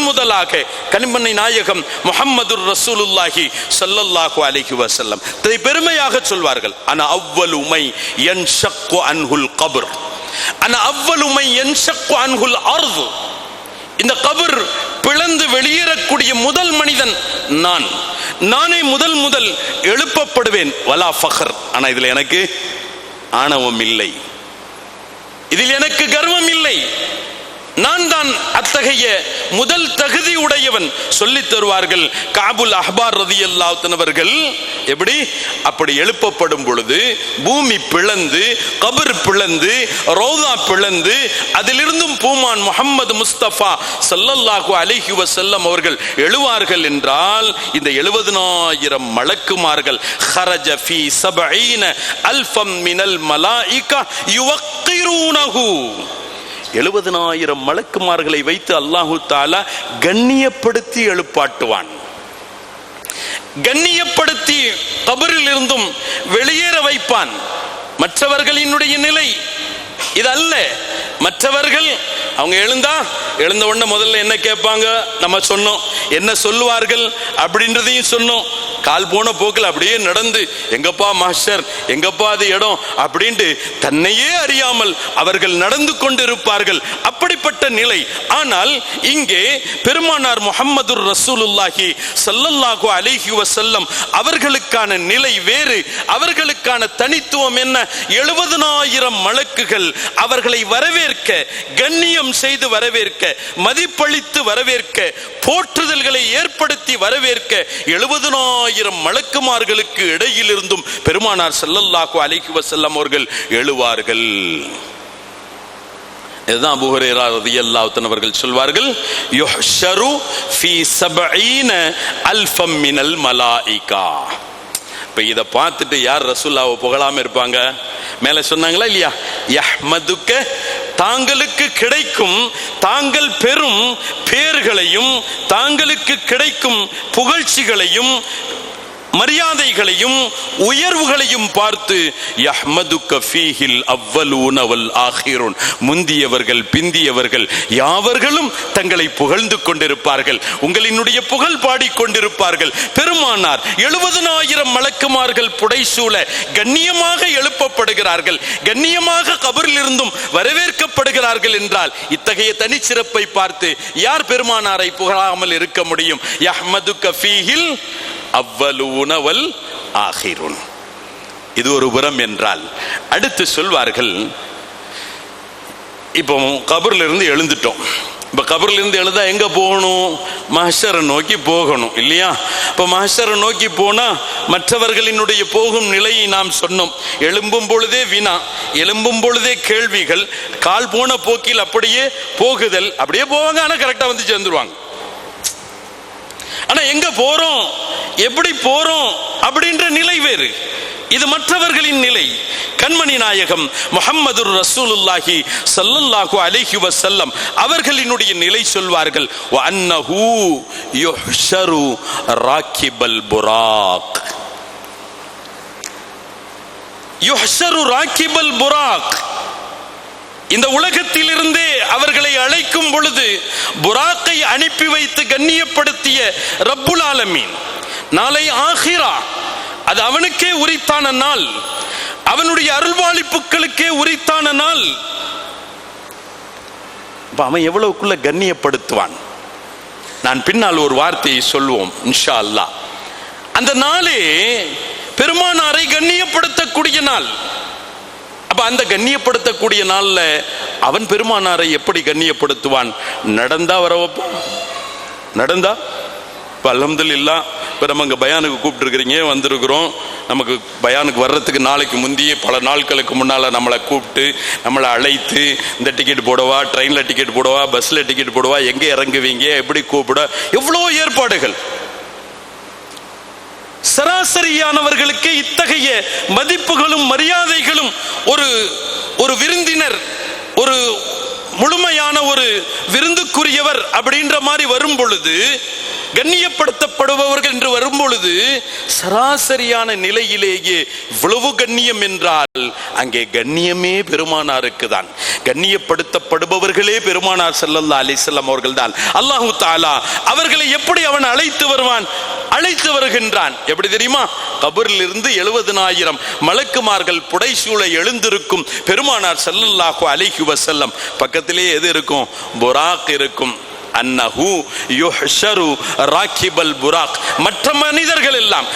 முதலாக கனிமணி நாயகம் முஹம்மதுர் ரசூலுல்லாஹி ஸல்லல்லாஹு அலைஹி வஸல்லம் இதை பெருமையாக சொல்வார்கள். அன அவ்வலு மை யன்ஷக்கு அன்ஹுல் கபர், அன அவ்வலு மை யன்ஷக்கு அன்ஹுல் அர்த். இந்த கபர் பிளந்து வெளியேறக்கூடிய முதல் மனிதன் நானே முதல் எழுப்பப்படுவேன். வலா ஃபஹர், ஆனா இதுல எனக்கு ஆணவம் இல்லை, இதில் எனக்கு கர்வம் இல்லை, நான் தான் அத்தகைய முதல் தகுதி உடையவன். சொல்லி தருவார்கள் காபுல் அஹ்பார் ரலியல்லாஹு அன்ஹு அவர்கள் அப்படி எழுப்பப்படும் பொழுது பூமி பிளந்து கபர் பிளந்து ரௌதா பிளந்து அதிலிருந்தும் பூமான் முஹம்மது முஸ்தபா ஸல்லல்லாஹு அலைஹி வஸல்லம் அவர்கள் எழுவார்கள் என்றால் இந்த 70,000 மலக்குமார்கள் ஹரஜ ஃபீ 70 அல்ஃபம் மினல் மலாயிகா யுவக்கிரூனஹு, 70,000 மலக்குமார்களை வைத்து அல்லாஹு தஆலா கண்ணியப்படுத்தி எழுப்பாட்டுவான். கண்ணியப்படுத்தி கபரில் இருந்தும் வெளியேற வைப்பான். மற்றவர்களினுடைய நிலை இது அல்ல. மற்றவர்கள் அவங்க எழுந்த உடனே முதல்ல என்ன கேட்பாங்க நம்ம சொன்னோம், என்ன சொல்லுவார்கள் அப்படின்றதையும் சொன்னோம். கால் போன போக்கில் அப்படியே நடந்து எங்கப்பா மாஸ்டர், எங்கப்பா அது இடம் அப்படின்ட்டு தன்னையே அறியாமல் அவர்கள் நடந்து கொண்டிருப்பார்கள். அப்படிப்பட்ட நிலை. ஆனால் இங்கே பெருமானார் முஹம்மதுர் ரசூலுல்லாஹி ஸல்லல்லாஹு அலைஹி வஸல்லம் அவர்களுக்கான நிலை வேறு. அவர்களுக்கான தனித்துவம் என்ன? 70,000 மலக்குகள் அவர்களை வரவேற்க, கண்ணியம் செய்து வரவேற்க, மதிப்பளித்து வரவேற்க, போற்றுதல்களை ஏற்படுத்தி வரவேற்க 70,000 மலக்குமார்களுக்கு இடையில் இருந்தும் பெருமானார் ஸல்லல்லாஹு அலைஹி வஸல்லம் அவர்கள் எழுவார்கள். இதுதான் அபூ ஹுரைரா ரலியல்லாஹு அன்ஹு அவர்கள் சொல்வார்கள், யுஹ்ஷரு ஃபீ 70 அல்ஃபம் மினல் மலாயிகா. இப்ப இதை பார்த்துட்டு யார் ரசூலுல்லாஹ்வை புகழாம இருப்பாங்க? மேல சொன்னாங்களா இல்லையா, யஹ்மதுக்க, தாங்களுக்கு கிடைக்கும், தாங்கள் பெறும் பேர்களையும் தாங்களுக்கு கிடைக்கும் புகழ்ச்சிகளையும் மரியாதைகளையும் உயர்வுகளையும் பார்த்து யஹ்மதுக்க ஃபீஹில் அவ்வலூன வல் ஆகிரூன், முந்தியவர்கள் பிந்தியவர்கள் யாவர்களும் தங்களை புகழ்ந்து கொண்டிருப்பார்கள், உங்களினுடைய புகழ் பாடிக்கொண்டிருப்பார்கள். பெருமானார் 70,000 மலக்குமார்கள் புடைசூழ கண்ணியமாக எழுப்பப்படுகிறார்கள், கண்ணியமாக கபரில் இருந்தும் வரவேற்கப்படுகிறார்கள் என்றால் இத்தகைய தனிச்சிறப்பை பார்த்து யார் பெருமானாரை புகழாமல் இருக்க முடியும்? யஹ்மதுக்க ஃபீஹில் அவ்வலூன வல் ஆகிரூன். இது ஒரு புறம் என்றால் அடுத்து சொல்வார்கள், இப்போ கபர்ல இருந்து எழுந்துட்டோம். இப்ப கபர்ல இருந்து எழுந்தா எங்க போகணும்? மஹ்ஷரை நோக்கி போகணும் இல்லையா? இப்ப மஹ்ஷரை நோக்கி போனா மற்றவர்களினுடைய போகும் நிலையை நாம் சொன்னோம். எழும்பும் பொழுதே வினா, எழும்பும் பொழுதே கேள்விகள், கால் போன போக்கில் அப்படியே போகுதல், அப்படியே போவாங்க, ஆனா கரெக்டா வந்து சேர்ந்துருவாங்க. ஆனா எங்க போறோம், எப்படி போறோம் அப்படின்ற நிலை வேறு. இது மற்றவர்களின் நிலை. கண்மணி நாயகம் முஹம்மதுர் ரசூலுல்லாஹி ஸல்லல்லாஹு அலைஹி வஸல்லம் அவர்களினுடைய நிலை சொல்வார்கள், வ அன்னஹு யுஹ்ஷரு ராக்கிபல் புராக். யுஹ்ஷரு ராக்கிபல் புராக். இந்த உலகத்திலிருந்தே அவர்களை அழைக்கும் பொழுது புராக்கை அனுப்பி வைத்து கண்ணியப்படுத்திய ரப்புல் ஆலமீன் நாளை ஆகிரா, அது அவனுக்கே உரித்தான நாள், அவனுடைய அருள்வாளிப்புகளுக்கே உரித்தான நாள். அவன் எவ்வளவுக்குள்ள கண்ணியப்படுத்துவான். நான் பின்னால் ஒரு வார்த்தையை சொல்வோம் இன்ஷா அல்லாஹ். அந்த நாளே பெருமானாரை கண்ணியப்படுத்தக்கூடிய நாள். அப்ப அந்த கண்ணியப்படுத்தக்கூடிய நாள்ல அவன் பெருமானாரை எப்படி கண்ணியப்படுத்துவான்? நடந்தா வர வைப்பான். நடந்தா இப்போ அல்ஹம்துலில்லாஹ் இப்போ நம்ம இங்கே பயானுக்கு கூப்பிட்டுருக்கிறீங்க, வந்திருக்கிறோம். நமக்கு பயானுக்கு வர்றதுக்கு நாளைக்கு முந்தையே பல நாட்களுக்கு முன்னால் நம்மளை கூப்பிட்டு நம்மளை அழைத்து இந்த டிக்கெட் போடவா, ட்ரெயினில் டிக்கெட் போடவா, பஸ்ஸில் டிக்கெட் போடவா, எங்கே இறங்குவீங்க, எப்படி கூப்பிட, எவ்வளோ ஏற்பாடுகள். சராசரியானவர்களுக்கு இத்தகைய மதிப்புகளும் மரியாதைகளும் ஒரு விருந்தினர், ஒரு முழுமையான ஒரு விருந்துக்குரியவர் அப்படின்ற மாதிரி வரும் பொழுது, கண்ணியப்படுத்தப்படுபவர்கள் என்று வரும் பொழுது, சராசரியான நிலையிலேயே இவ்வளவு கண்ணியம் என்றால் அங்கே கண்ணியமே பெருமானாருக்கு தான். கண்ணியப்படுத்தப்படுபவர்களே பெருமானார் ஸல்லல்லாஹு அலைஹி வஸல்லம் அவர்கள் தான். அல்லாஹு தஆலா அவர்களை எப்படி அவன் அழைத்து வருவான்? அழைத்து வருகின்றான். எப்படி தெரியுமா? கபரில் இருந்து 70,000 மலக்குமார்கள் புடைசூழ எழுந்திருக்கும் பெருமானார் ஸல்லல்லாஹு அலைஹி வஸல்லம் பக்கத்திலே எது இருக்கும்? புராக் இருக்கும். அன்னஹு யுஹ்ஷரு ராகிபல் புராக். மற்ற மனிதர்கள் எல்லாம்,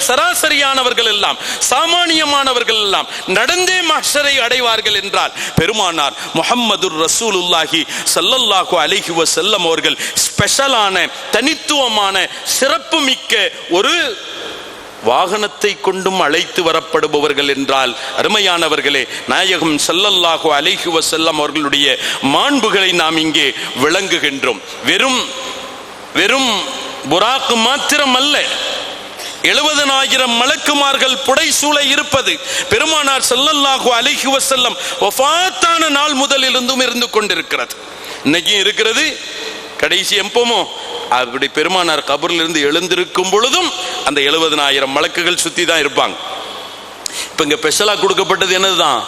சராசரியானவர்கள் எல்லாம், சாமானியமானவர்கள் எல்லாம் நடந்தே மஹ்ஷரை அடைவார்கள் என்றால் பெருமானார் முஹம்மதுர் ரசூலுல்லாஹி ஸல்லல்லாஹு அலைஹி வஸல்லம் அவர்கள் ஸ்பெஷலான, தனித்துவமான, சிறப்புமிக்க ஒரு வாகனத்தை கொண்டும் அழைத்து வரப்படுபவர்கள் என்றால், அருமையானவர்களே, நாயகம் ஸல்லல்லாஹு அலைஹி வஸல்லம் அவர்களுடைய மாண்புகளை நாம் இங்கே விளங்குகின்றோம். வெறும் புராக் மாத்திரம் அல்ல, 70,000 மலக்குமார்கள் புடைசூழ இருப்பது பெருமானார் ஸல்லல்லாஹு அலைஹி வஸல்லம் வஃபாத்தான நாள் முதலிலிருந்தும் இருந்து கொண்டிருக்கிறது. இன்னைக்கு இருக்கிறது. கடைசி எப்பமோ அப்படி பெருமானார் கபரில் இருந்து எழுந்திருக்கும் பொழுதும் அந்த 70,000 மலக்குகள் சுத்தி தான் இருப்பாங்க. இப்ப இங்க ஸ்பெஷலா கொடுக்கப்பட்டது என்னதுதான்?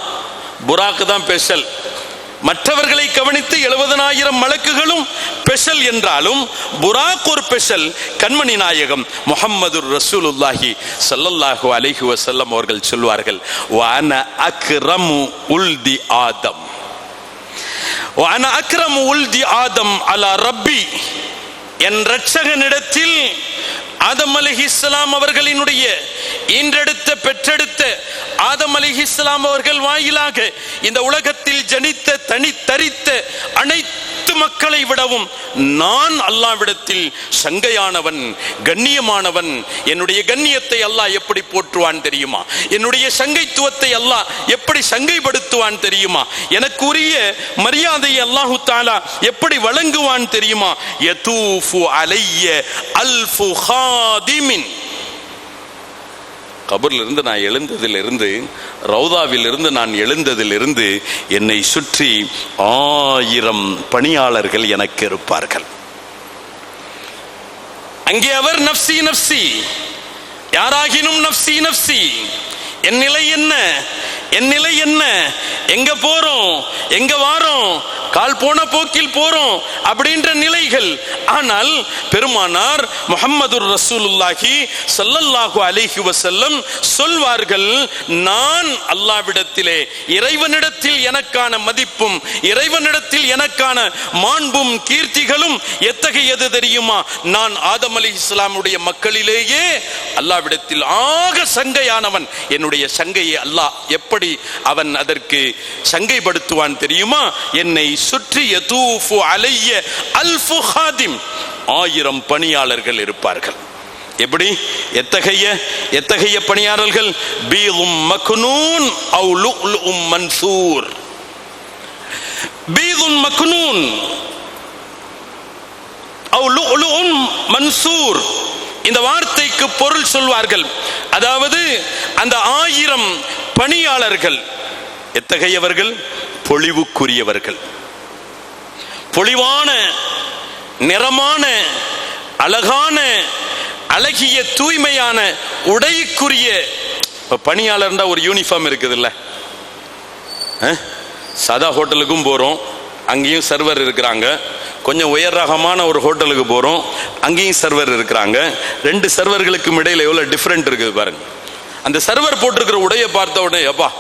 புராக்கு தான் ஸ்பெஷல். மற்றவர்களை கவனித்து 70,000 மலக்குகளும் ஸ்பெஷல் என்றாலும் புராக் ஒரு ஸ்பெஷல். கண்மணி நாயகம் முஹம்மதுர் ரசூலுல்லாஹி ஸல்லல்லாஹு அலைஹி வஸல்லம் அவர்கள் சொல்வார்கள், வஅன அக்ரமு உல்தி ஆதம், வஅன அக்ரமு உல்தி ஆதம் அலா ரப்பி. என் இரட்சகனிடத்தில் ஆதம் அலைஹிஸ்ஸலாம் அவர்களினுடைய ஈன்றெடுத்த பெற்றெடுத்த ஆதம் அலைஹிஸ்ஸலாம் அவர்கள் வாயிலாக இந்த உலகத்தில் ஜனித்த தரித்த அனைத்து மக்களை விடவும் நான் அல்லாஹ்விடத்தில் சங்கையானவன், கண்ணியமானவன். என்னுடைய கண்ணியத்தை அல்லாஹ் எப்படி போற்றுவான் தெரியுமா? என்னுடைய சங்கைத்துவத்தை அல்லாஹ் எப்படி சங்கைப்படுத்துவான் தெரியுமா? எனக்கு உரிய மரியாதையை அல்லாஹு தஆலா எப்படி வழங்குவான் தெரியுமா? யதூஃபு அலைய அல்ஃபு ஹாதிமின். கபரில் இருந்து நான் எழுந்ததிலிருந்து, ரவுதாவில் இருந்து நான் எழுந்ததிலிருந்து என்னை சுற்றி 1000 பணியாளர்கள் எனக்கு இருப்பார்கள். அங்கே அவர் நஃப்சி நஃப்சி, யாராகினும் நஃப்சி நஃப்சி, என் நிலை என்ன, என் நிலை என்ன, எங்க போறோம், எங்க வாரோம், கால் போன போக்கில் போறோம் அப்படின்ற நிலைகள். ஆனால் பெருமானார் முஹம்மதுர் ரசூலுல்லாஹி ஸல்லல்லாஹு அலைஹி வஸல்லம் சொல்வார்கள், நான் அல்லாஹ்விடத்திலே, இறைவனிடத்தில் எனக்கான மதிப்பும் இறைவனிடத்தில் எனக்கான மாண்பும் கீர்த்திகளும் எத்தகையது தெரியுமா? நான் ஆதம் அலைஹிஸ்ஸலாமுடைய மக்களிலேயே அல்லாஹ்விடத்தில் ஆக சங்கையானவன். என்னுடைய சங்கையை அல்லாஹ் எப்படி அவன் அதற்கு சங்கைப்படுத்துவான் தெரியுமா? என்னை சுற்றி யதூஃபு அலைய அல்ஃபு ஹாதிம், 1000 பணியாளர்கள் இருப்பார்கள். எப்படி? எத்தகைய பணியாளர்கள்? பீதும் மக்னூன் அவ் லுஅ்லுஉம் மன்சூர். பீதும் மக்னூன் அவ் லுஅ்லுஉம் மன்சூர். இந்த வார்த்தைக்கு பொருள் சொல்வார்கள். அதாவது அந்த 1000 பணியாளர்கள் எத்தகையவர்கள்? பொலிவுக்குரியவர்கள், பொலிவான, நிறமான, அழகான, அழகிய, தூய்மையான உடைக்குரிய பணியாளர்னா ஒரு யூனிஃபார்ம் இருக்குது இல்ல? சாதா ஹோட்டலுக்கும் போறோம், அங்கேயும் சர்வர் இருக்கிறாங்க. கொஞ்சம் உயர் ரகமான ஒரு ஹோட்டலுக்கு போறோம், அங்கேயும் சர்வர் இருக்கிறாங்க. 2 சர்வர்களுக்கும் இடையில எவ்வளவு டிஃபரெண்ட் இருக்குது பாருங்க. அந்த சர்வர் போட்டிருக்கிற உடையை பார்த்த உடனே அப்பா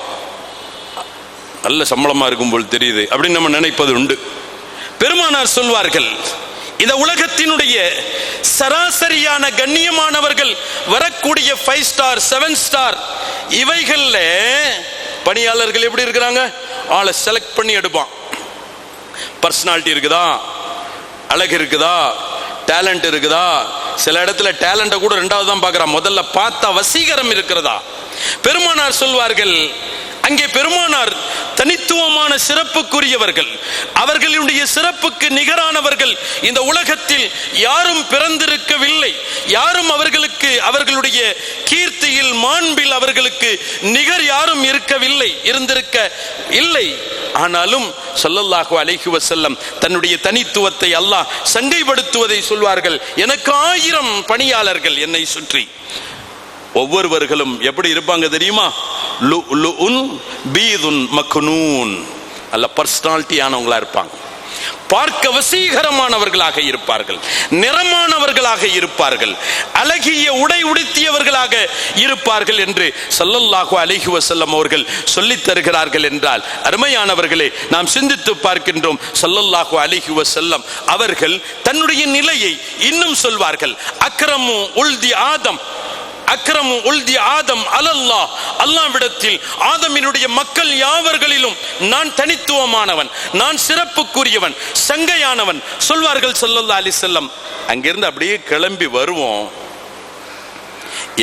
நல்ல சம்பளமா இருக்கும் போல் தெரியுது அப்படின்னு நம்ம நினைப்பது உண்டு. பெருமானார் சொல்வார்கள், இந்த உலகத்தினுடைய சராசரியான கண்ணியமானவர்கள் வரக்கூடிய 5 ஸ்டார் 7 ஸ்டார் இவைகள்ல பணியாளர்கள் எப்படி இருக்கிறாங்க? ஆளை செலக்ட் பண்ணி எடுப்பான். பர்சனாலிட்டி இருக்குதா, அழகு இருக்குதா, டேலண்ட் இருக்குதா? சில இடத்துல டேலண்ட கூட ரெண்டாவது தான் பார்க்கறான், முதல்ல பார்த்தா வசீகரம் இருக்கிறதா? பெருமானார் சொல்வார்கள், அங்கே பெருமானார் தனித்துவமான சிறப்புக்குரியவர்கள், அவர்களுடைய சிறப்புக்கு நிகரானவர்கள் இந்த உலகத்தில் யாரும் பிறந்திருக்கவில்லை. யாரும் அவர்களுக்கு அவர்களுடைய கீர்த்தியில் மாண்பில் அவர்களுக்கு நிகர் யாரும் இருக்கவில்லை, இருந்திருக்க இல்லை. ஆனாலும் ஸல்லல்லாஹு அலைஹி வஸல்லம் தன்னுடைய தனித்துவத்தை அல்லாஹ் சங்கைப்படுத்துவதை சொல்வார்கள். எனக்கு 1000 பணியாளர்கள் என்னை சுற்றி. ஒவ்வொருவர்களும் எப்படி இருப்பாங்க தெரியுமா? லுஉன் பீதுன் மக்னூன், நல்ல பர்சனாலிட்டியானவங்களா இருப்பாங்க, பார்க்க வசீகரமானவர்களாக இருப்பார்கள், நிறமானவர்களாக இருப்பார்கள், அழகிய உடை உடுத்தியவர்களாக இருப்பார்கள் என்று ஸல்லல்லாஹு அலைஹி வஸல்லம் அவர்கள் சொல்லித் தருகிறார்கள் என்றால், அருமையானவர்களே, நாம் சிந்தித்து பார்க்கின்றோம். ஸல்லல்லாஹு அலைஹி வஸல்லம் அவர்கள் தன்னுடைய நிலையை இன்னும் சொல்வார்கள். அக்ரமு உல்தி ஆதம், அக்ரமு உல்தி ஆதம் அலல்லாஹ், அல்லாஹ்விடத்தில் ஆதமினுடைய மக்கள் யாவர்களிலும் நான் தனித்துவமானவன், நான் சிறப்புக்குரியவன், சங்கையானவன் சொல்வார்கள் ஸல்லல்லாஹு அலைஹி வஸல்லம். அங்கிருந்து அப்படியே கிளம்பி வருவோம்.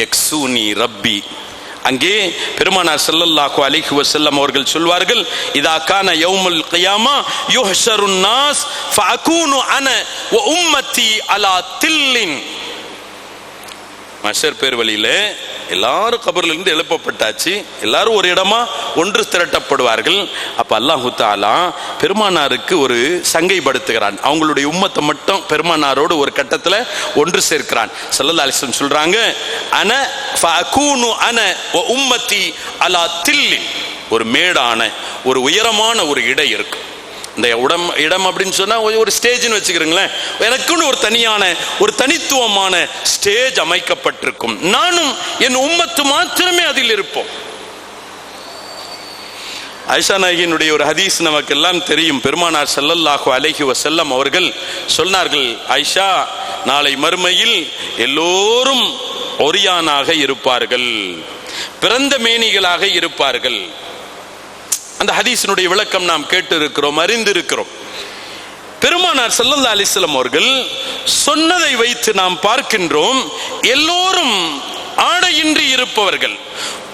யக்ஸூனி ரப்பி, அங்கே பெருமானார் ஸல்லல்லாஹு அலைஹி வஸல்லம் அவர்கள் சொல்வார்கள், இதா கான யௌமுல் கியாமா யுஹ்ஷருன் நாஸ் ஃபஅகூனு அன வ உம்மத்தி அலா தில்லின். மஷர் பேர் வழியில எல்லாரும் கபர்ல இருந்து எழுப்பப்பட்டாச்சு, எல்லாரும் ஒரு இடமா ஒன்று திரட்டப்படுவார்கள். அப்ப அல்லாஹு தஆலா பெருமானாருக்கு ஒரு சங்கைப்படுத்துகிறான், அவங்களுடைய உம்மத்தை மட்டும் பெருமானாரோடு ஒரு கட்டத்துல ஒன்று சேர்க்கிறான். ஸல்லல்லாஹு அலைஹி வஸல்லம் சொல்றாங்க, அன ஃபஅகூனு அன வ உம்மத்தி அலா தில்லி, ஒரு மேடான ஒரு உயரமான ஒரு இடம் இருக்கு. இந்த இடம் அப்படின்னு சொன்னா ஒரு ஸ்டேஜ்னு வச்சுக்கிறீங்களேன், எனக்குன்னு ஒரு தனியான ஒரு தனித்துவமான ஸ்டேஜ் அமைக்கப்பட்டிருக்கும். நானும் என் உம்மத்து மாத்திரமே அதில் இருப்போம். ஆயிஷா நாயகியினுடைய ஒரு ஹதீஸ் நமக்கு எல்லாம் தெரியும். பெருமானார் ஸல்லல்லாஹு அலைஹி வஸல்லம் அவர்கள் சொன்னார்கள், ஆயிஷா, நாளை மறுமையில் எல்லோரும் ஒரியானாக இருப்பார்கள், பிறந்த மேனிகளாக இருப்பார்கள். அந்த ஹதீஸினுடைய விளக்கம் நாம் கேட்டு இருக்கிறோம், அறிந்திருக்கிறோம். பெருமானார் ஸல்லல்லாஹு அலைஹி வஸல்லம் அவர்கள் சொன்னதை வைத்து நாம் பார்க்கின்றோம், எல்லோரும் ஆடையின்றி இருப்பவர்கள்,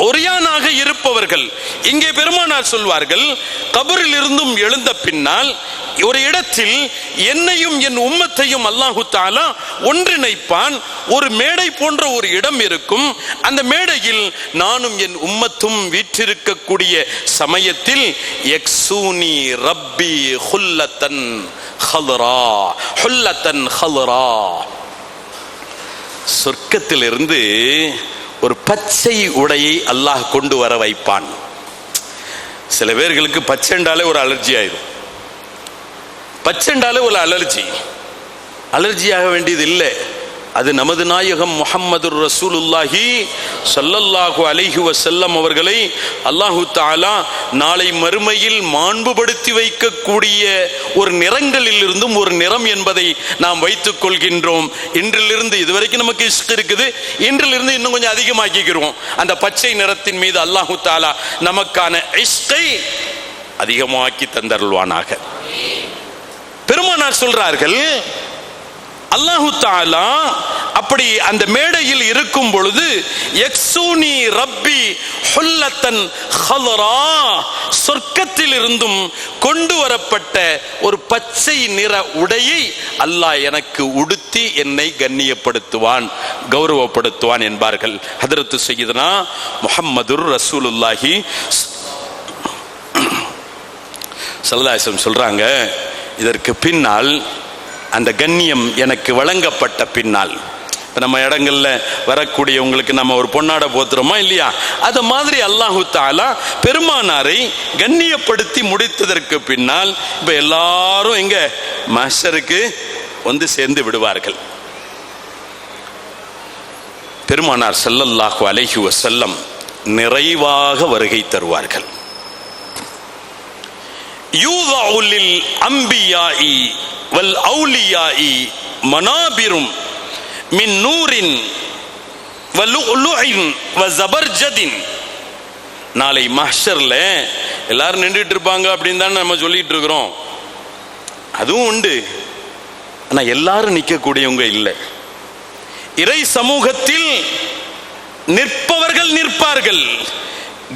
ஒரியானாக இருப்பவர்கள். இங்கே பெருமானார் சொல்வார்கள், கபரில் இருந்தும் எழுந்த பின்னால் ஒரு இடத்தில் என்னையும் என் உம்மத்தையும் அல்லாஹு தஆலா ஒன்றிணைப்பான். ஒரு மேடை போன்ற ஒரு இடம் இருக்கும். அந்த மேடையில் நானும் என் உம்மத்தும் வீற்றிருக்கக்கூடிய சமயத்தில் யக்ஸூனி ரப்பி ஹுல்லத்தன் ஹல்ரா, ஹுல்லத்தன் ஹல்ரா, சொர்க்கத்திலிருந்து ஒரு பச்சை உடையை அல்லாஹ் கொண்டு வர வைப்பான். சில பேர்களுக்கு பச்சைண்டாலே ஒரு அலர்ஜி ஆயிடும். பச்சைண்டாலே ஒரு அலர்ஜியாக வேண்டியது இல்லை. அது நமது நாயகம் முஹம்மதுர் ரசூலுல்லாஹி ஸல்லல்லாஹு அலைஹி வஸல்லம் அவர்களை அல்லாஹு தஆலா நாளை மறுமையில் மாண்புபடுத்தி வைக்கக்கூடிய ஒரு நிறங்களில் இருந்தும் ஒரு நிறம் என்பதை நாம் வைத்துக் கொள்கின்றோம். இன்றிலிருந்து இதுவரைக்கும் நமக்கு இஷ்க் இருக்குது, இன்றிலிருந்து இன்னும் கொஞ்சம் அதிகமாக்கிக்கிறோம். அந்த பச்சை நிறத்தின் மீது அல்லாஹு தஆலா நமக்கான இஷ்கை அதிகமாக்கி தந்தருள்வானாக. பெருமானார் சொல்றார்கள், அல்லாஹு தஆலா அப்படி அந்த மேடையில் இருக்கும் பொழுது யக்ஸூனி ரப்பி ஹுல்லத்தன் ஹல்ரா, சொர்க்கத்தில் இருந்தும் கொண்டு வரப்பட்ட ஒரு பச்சை நிற உடையை அல்லாஹ் எனக்கு உடுத்தி என்னை கண்ணியப்படுத்துவான், கௌரவப்படுத்துவான் என்பார்கள். ஹதரத்து சய்யிதுனா முஹம்மதுர் ரசூலுல்லாஹி ஸல்லல்லாஹு அலைஹி வஸல்லம் சொல்றாங்க, இதற்கு பின்னால் அந்த கண்ணியம் எனக்கு வழங்கப்பட்ட பின்னால், நம்ம இடங்கள்ல வரக்கூடியவங்களுக்கு நம்ம ஒரு பொன்னாடை போத்துறோமா இல்லையா, அது மாதிரி அல்லாஹு தஆலா பெருமானாரை கண்ணியப்படுத்தி முடித்ததற்கு பின்னால் இப்ப எல்லாரும் எங்க மஹ்ஷருக்கு வந்து சேர்ந்து விடுவார்கள். பெருமானார் ஸல்லல்லாஹு அலைஹி வஸல்லம் நிறைவாக வருகை தருவார்கள். யூதஉ லில் அம்பியாஇ வல் அவுலியாஇ மனாபிரும் மின் நூரின் வ லுஅலுஇன் வ ஜபர்ஜதின். நாளை மஹ்ஷர்ல எல்லாரும் நின்றுட்டு இருப்பாங்க அப்படின்னு தான் நம்ம சொல்லிட்டு இருக்கிறோம். அதுவும் உண்டு. ஆனா எல்லாரும் நிற்கக்கூடியவங்க இல்லை. இறை சமூகத்தில் நிற்பவர்கள் நிற்பார்கள்,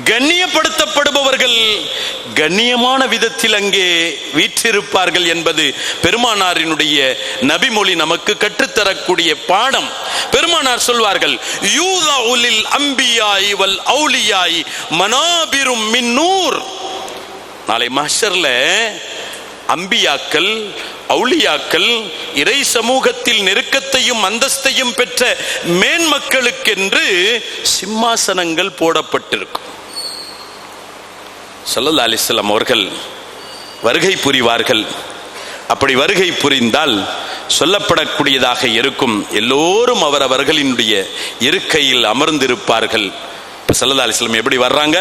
கண்ணியப்படுத்தப்படுபவர்கள் கண்ணியமான விதத்தில் அங்கே வீற்றிருப்பார்கள் என்பது பெருமானாரினுடைய நபிமொழி நமக்கு கற்றுத்தரக்கூடிய பாடம். பெருமானார் சொல்வார்கள், யூதஉ லில் அம்பியாஇ வல் அவுலியாஇ மனாபிரும் மின் நூர். நாளை மஹ்ஷர்ல அம்பியாக்கள், அவுலியாக்கள், இறை சமூகத்தில் நெருக்கத்தையும் அந்தஸ்தையும் பெற்ற மேன்மக்களுக்கென்று சிம்மாசனங்கள் போடப்பட்டிருக்கும். ஸல்லல்லாஹு அலைஹி வஸல்லம் அவர்கள் வருகை புரிவார்கள். அப்படி வருகை புரிந்தால் சொல்லப்படக்கூடியதாக இருக்கும், எல்லோரும் அவரவர்களினுடைய இருக்கையில் அமர்ந்திருப்பார்கள். இப்போ ஸல்லல்லாஹு அலைஹி வஸல்லம் எப்படி வர்றாங்க?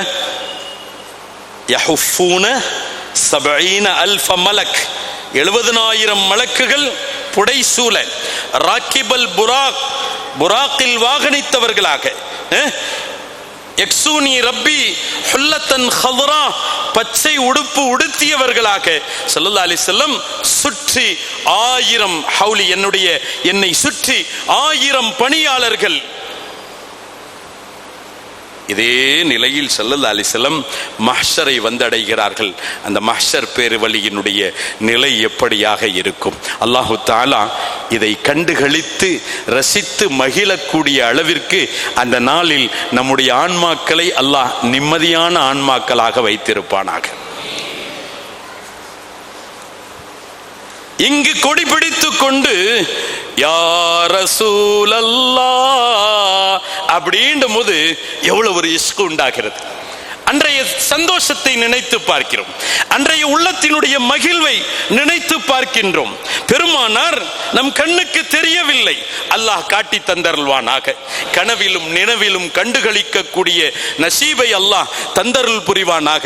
யஹுஃபூன 70,000 மலக், 70,000 மலக்குகள் புடைசூழ, ராக்கிபல் புராக், புராக்கில் வாகனித்தவர்களாக, எக்ஸூனி ரப்பி ஹுல்லத்தன் ஹத்ரா, பச்சை உடுப்பு உடுத்தியவர்களாக ஸல்லல்லாஹு அலைஹி வஸல்லம் சுற்றி 1000 ஹவுலி, என்னை சுற்றி 1000 பணியாளர்கள். இதே நிலையில் ஸல்லல்லாஹு அலைஹி வஸல்லம் மஹ்ஷரை வந்தடைகிறார்கள். அந்த மஹ்ஷர் பேருவழியினுடைய நிலை எப்படியாக இருக்கும்? அல்லாஹு தஆலா இதை கண்டுகளித்து ரசித்து மகிழக்கூடிய அளவிற்கு அந்த நாளில் நம்முடைய ஆன்மாக்களை அல்லாஹ் நிம்மதியான ஆன்மாக்களாக வைத்திருப்பானாக. இங்கு கொடி பிடித்துக் கொண்டு யா ரசூலல்லாஹ் அப்படின்ற போது எவ்வளவு ஒரு இஷ்கு உண்டாகிறது. அன்றைய சந்தோஷத்தை நினைத்து பார்க்கிறோம், அன்றைய உள்ளத்தினுடைய மகிழ்வை நினைத்து பார்க்கின்றோம். பெருமானார் நம் கண்ணுக்கு தெரியவில்லை, அல்லாஹ் காட்டி தந்தருள்வானாக. கனவிலும் நினைவிலும் கண்டுகளிக்கக்கூடிய நசீபை அல்லாஹ் தந்தருள் புரிவானாக.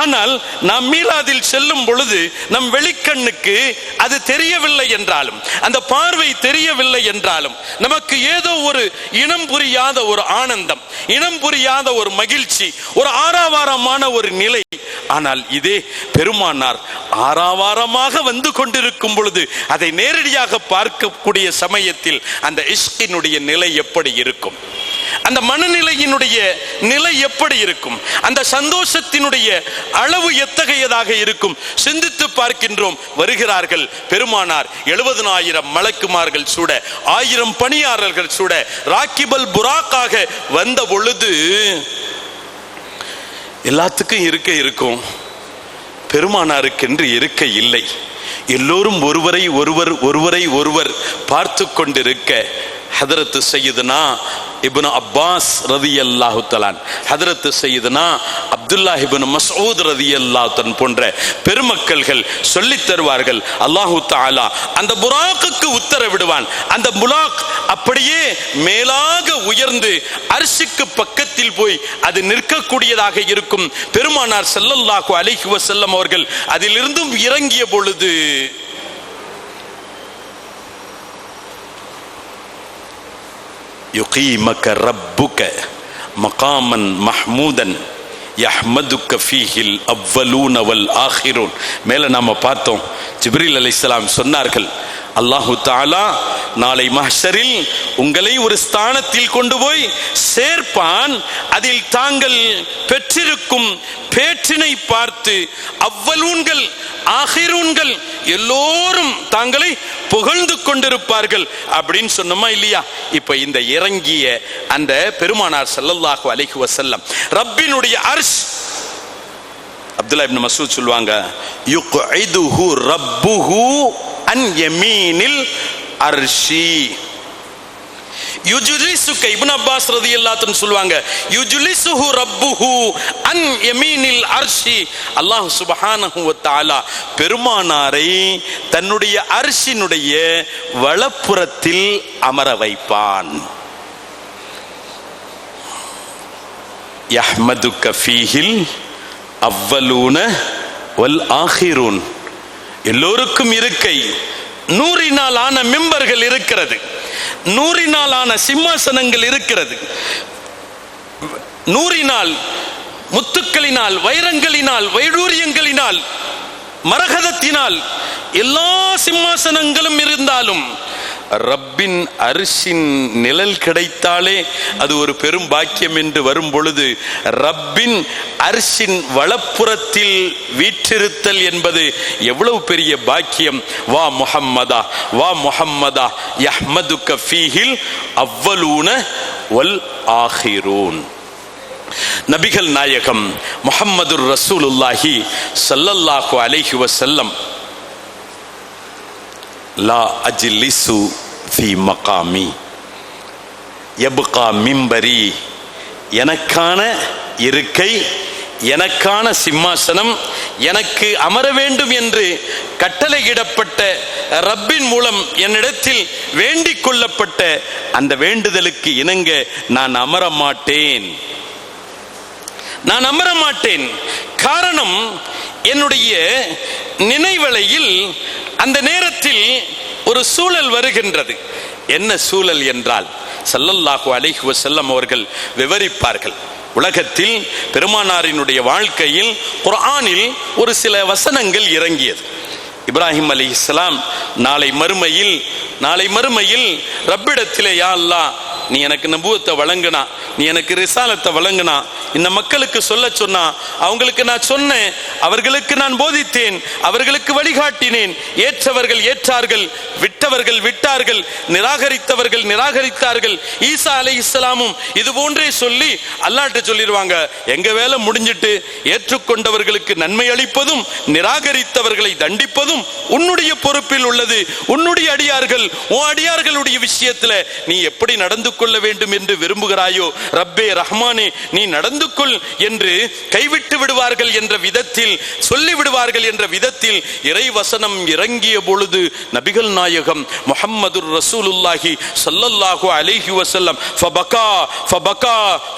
ஆனால் நாம் மீலாதில் செல்லும் பொழுது நம் வெளிக்கண்ணுக்கு அது தெரியவில்லை என்றாலும், அந்த பார்வை தெரியவில்லை என்றாலும், நமக்கு ஏதோ ஒரு இனம் புரியாத ஒரு ஆனந்தம், இனம் புரியாத ஒரு மகிழ்ச்சி, ஒரு ஆரவாரமான ஒரு நிலை. ஆனால் இதே பெருமானார் ஆரவாரமாக வந்து கொண்டிருக்கும் பொழுது அதை நேரடியாக பார்க்கக்கூடிய சமயத்தில் அந்த இஷ்கினுடைய நிலை எப்படி இருக்கும்? அந்த மனநிலையினுடைய நிலை எப்படி இருக்கும்? அந்த சந்தோஷத்தினுடைய அளவு எத்தகையதாக இருக்கும்? சிந்தித்து பார்க்கின்றோம். வருகிறார்கள் பெருமானார், 70,000 மலக்குமார்கள் சூட, 1000 பணியாளர்கள் சூட, ராக்கிபல் புராக்காக வந்த பொழுது எல்லாத்துக்கும் இருக்க இருக்கும், பெருமானாருக்கென்று இருக்க இல்லை. எல்லோரும் ஒருவரை ஒருவர் பார்த்து கொண்டிருக்க ஹதரத்து சையதுனா இப்னு அப்பாஸ் ரலியல்லாஹு தஆலா, ஹதரத்து சையதுனா அப்துல்லாஹ் இப்னு மஸ்ஊத் ரலியல்லாஹு தஆலா போன்ற பெருமக்கள்கள் சொல்லித் தருவார்கள், அல்லாஹு தஆலா அந்த புராக்குக்கு உத்தரவிடுவான். அந்த புராக் அப்படியே மேலாக உயர்ந்து அர்ஷுக்கு பக்கத்தில் போய் அது நிற்கக்கூடியதாக இருக்கும். பெருமானார் ஸல்லல்லாஹு அலைஹி வஸல்லம் அவர்கள் அதிலிருந்தும் இறங்கிய பொழுது யுகீமக ரப்புக மகாமன் மஹ்மூதன் யஹ்மதுக ஃபீஹில் அவ்வலூன வல் ஆஹிரூன். மேல நாம பார்த்தோம், ஜிப்ரீல் அலைஹிஸ்ஸலாம் சொன்னார்கள், அல்லாஹு தஆலா நாளை மஹ்ஷரில் உங்களை ஒரு ஸ்தானத்தில் கொண்டு போய் சேர்ப்பான். அதில் தாங்கள் பெற்றிருக்கும் பேற்றினை பார்த்து அவ்வலூன்கள் ஆஹிரூன்கள் எல்லோரும் தாங்களை புகழ்ந்து கொண்டிருப்பார்கள் அப்படின்னு சொன்னோமா இல்லையா? இப்ப இந்த இறங்கிய அந்த பெருமானார் ஸல்லல்லாஹு அலைஹி வஸல்லம் ரப்பினுடைய அர்ஷ், அப்துல்லாஹ் இப்னு மஸ்ஊத் சொல்வாங்க, யுக்இதுஹு ரப்புஹு அன் யமீனில் அர்ஷி யுஜ்லிசுக. இப்னு அப்பாஸ் ரலியல்லாஹு அன்ஹு சொல்வாங்க, யுஜ்லிசுஹு ரப்புஹு அன் யமீனில் அர்ஷி. அல்லாஹ் சுப்ஹானஹு வ தஆலா பெருமானாரை தன்னுடைய அர்ஷினுடைய வலப்புறத்தில் அமர வைப்பான். யஹ்மதுக ஃபீஹில் அவ்வலூன வல் ஆஹிரூன், எல்லோருக்கும் இருக்கை. 100 ஆன மிம்பர்கள் இருக்கிறது, 100 ஆன சிம்மாசனங்கள் இருக்கிறது, 100 முத்துக்களினால், வைரங்களினால், வைடூரியங்களினால், மரகதத்தினால் எல்லா சிம்மாசனங்களும் இருந்தாலும் ரப்பின் அரிசின் நிழல் கிடைத்தாலே அது ஒரு பெரும் பாக்கியம் என்று வரும் பொழுது, ரப்பின் அரிசின் வலப்புறத்தில் வீற்றிருத்தல் என்பது எவ்வளவு பெரிய பாக்கியம். வா முஹம்மதா வா முஹம்மதா யஹ்மதுக ஃபீஹில் அவ்வலூன வல் ஆஹிரூன். நபிகள் நாயகம் முஹம்மதுர் ரசூலுல்லாஹி ஸல்லல்லாஹு அலைஹி வஸல்லம் லா அஜ்லிசு ஃபீ மகாமி யப்கா மிம்பரி, எனக்கான இருக்கை, எனக்கான சிம்மாசனம், எனக்கு அமர வேண்டும் என்று கட்டளையிடப்பட்ட ரப்பின் மூலம் என்னிடத்தில் வேண்டிக் கொள்ளப்பட்ட அந்த வேண்டுதலுக்கு இணங்க நான் அமர மாட்டேன். நான் அமர மாட்டேன். காரணம், என்னுடைய நினைவலையில் அந்த நேரத்தில் ஒரு சூழல் வருகின்றது. என்ன சூழல் என்றால், ஸல்லல்லாஹு அலைஹி வஸல்லம் அவர்கள் விவரிப்பார்கள். உலகத்தில் பெருமானாரினுடைய வாழ்க்கையில் குர்ஆனில் ஒரு சில வசனங்கள் இறங்கியது. இப்ராஹிம் அலைஹிஸ்ஸலாம் நாளை மறுமையில் ரப்பிடத்திலே, யா அல்லாஹ், நீ எனக்கு நபுவத்தை வழங்கினா, நீ எனக்கு ரிசாலத்தை வழங்கினா, இந்த மக்களுக்கு சொல்ல சொன்னா, அவங்களுக்கு நான் சொன்னேன், அவர்களுக்கு நான் போதித்தேன், அவர்களுக்கு வழிகாட்டினேன், ஏற்றவர்கள் ஏற்றார்கள், விட்டவர்கள் விட்டார்கள், நிராகரித்தவர்கள் நிராகரித்தார்கள். ஈசா அலைஹிஸ்ஸலாமும் இது போன்றே சொல்லி அல்லாஹ்ட்ட சொல்லிடுவாங்க, எங்க வேலை முடிஞ்சிட்டு, ஏற்றுக்கொண்டவர்களுக்கு நன்மை அளிப்பதும் நிராகரித்தவர்களை தண்டிப்பதும் உன்னுடைய பொறுப்பில் உள்ளது. உன்னுடைய அடியார்கள், உன் அடியார்களுடைய விஷயத்துல நீ எப்படி நடந்து கொள்ள வேண்டும் என்று விரும்புகிறாயோ, ரப்பே ரஹ்மானே நீ நடந்து கொள் என்று கைவிட்டு விடுவார்கள் என்ற விதத்தில், சொல்லி விடுவார்கள் என்ற விதத்தில் இறைவசனம் இறங்கிய பொழுது நபிகள் நாயகம் முஹம்மதுர் ரசூலுல்லாஹி ஸல்லல்லாஹு அலைஹி வஸல்லம் ஃபபகா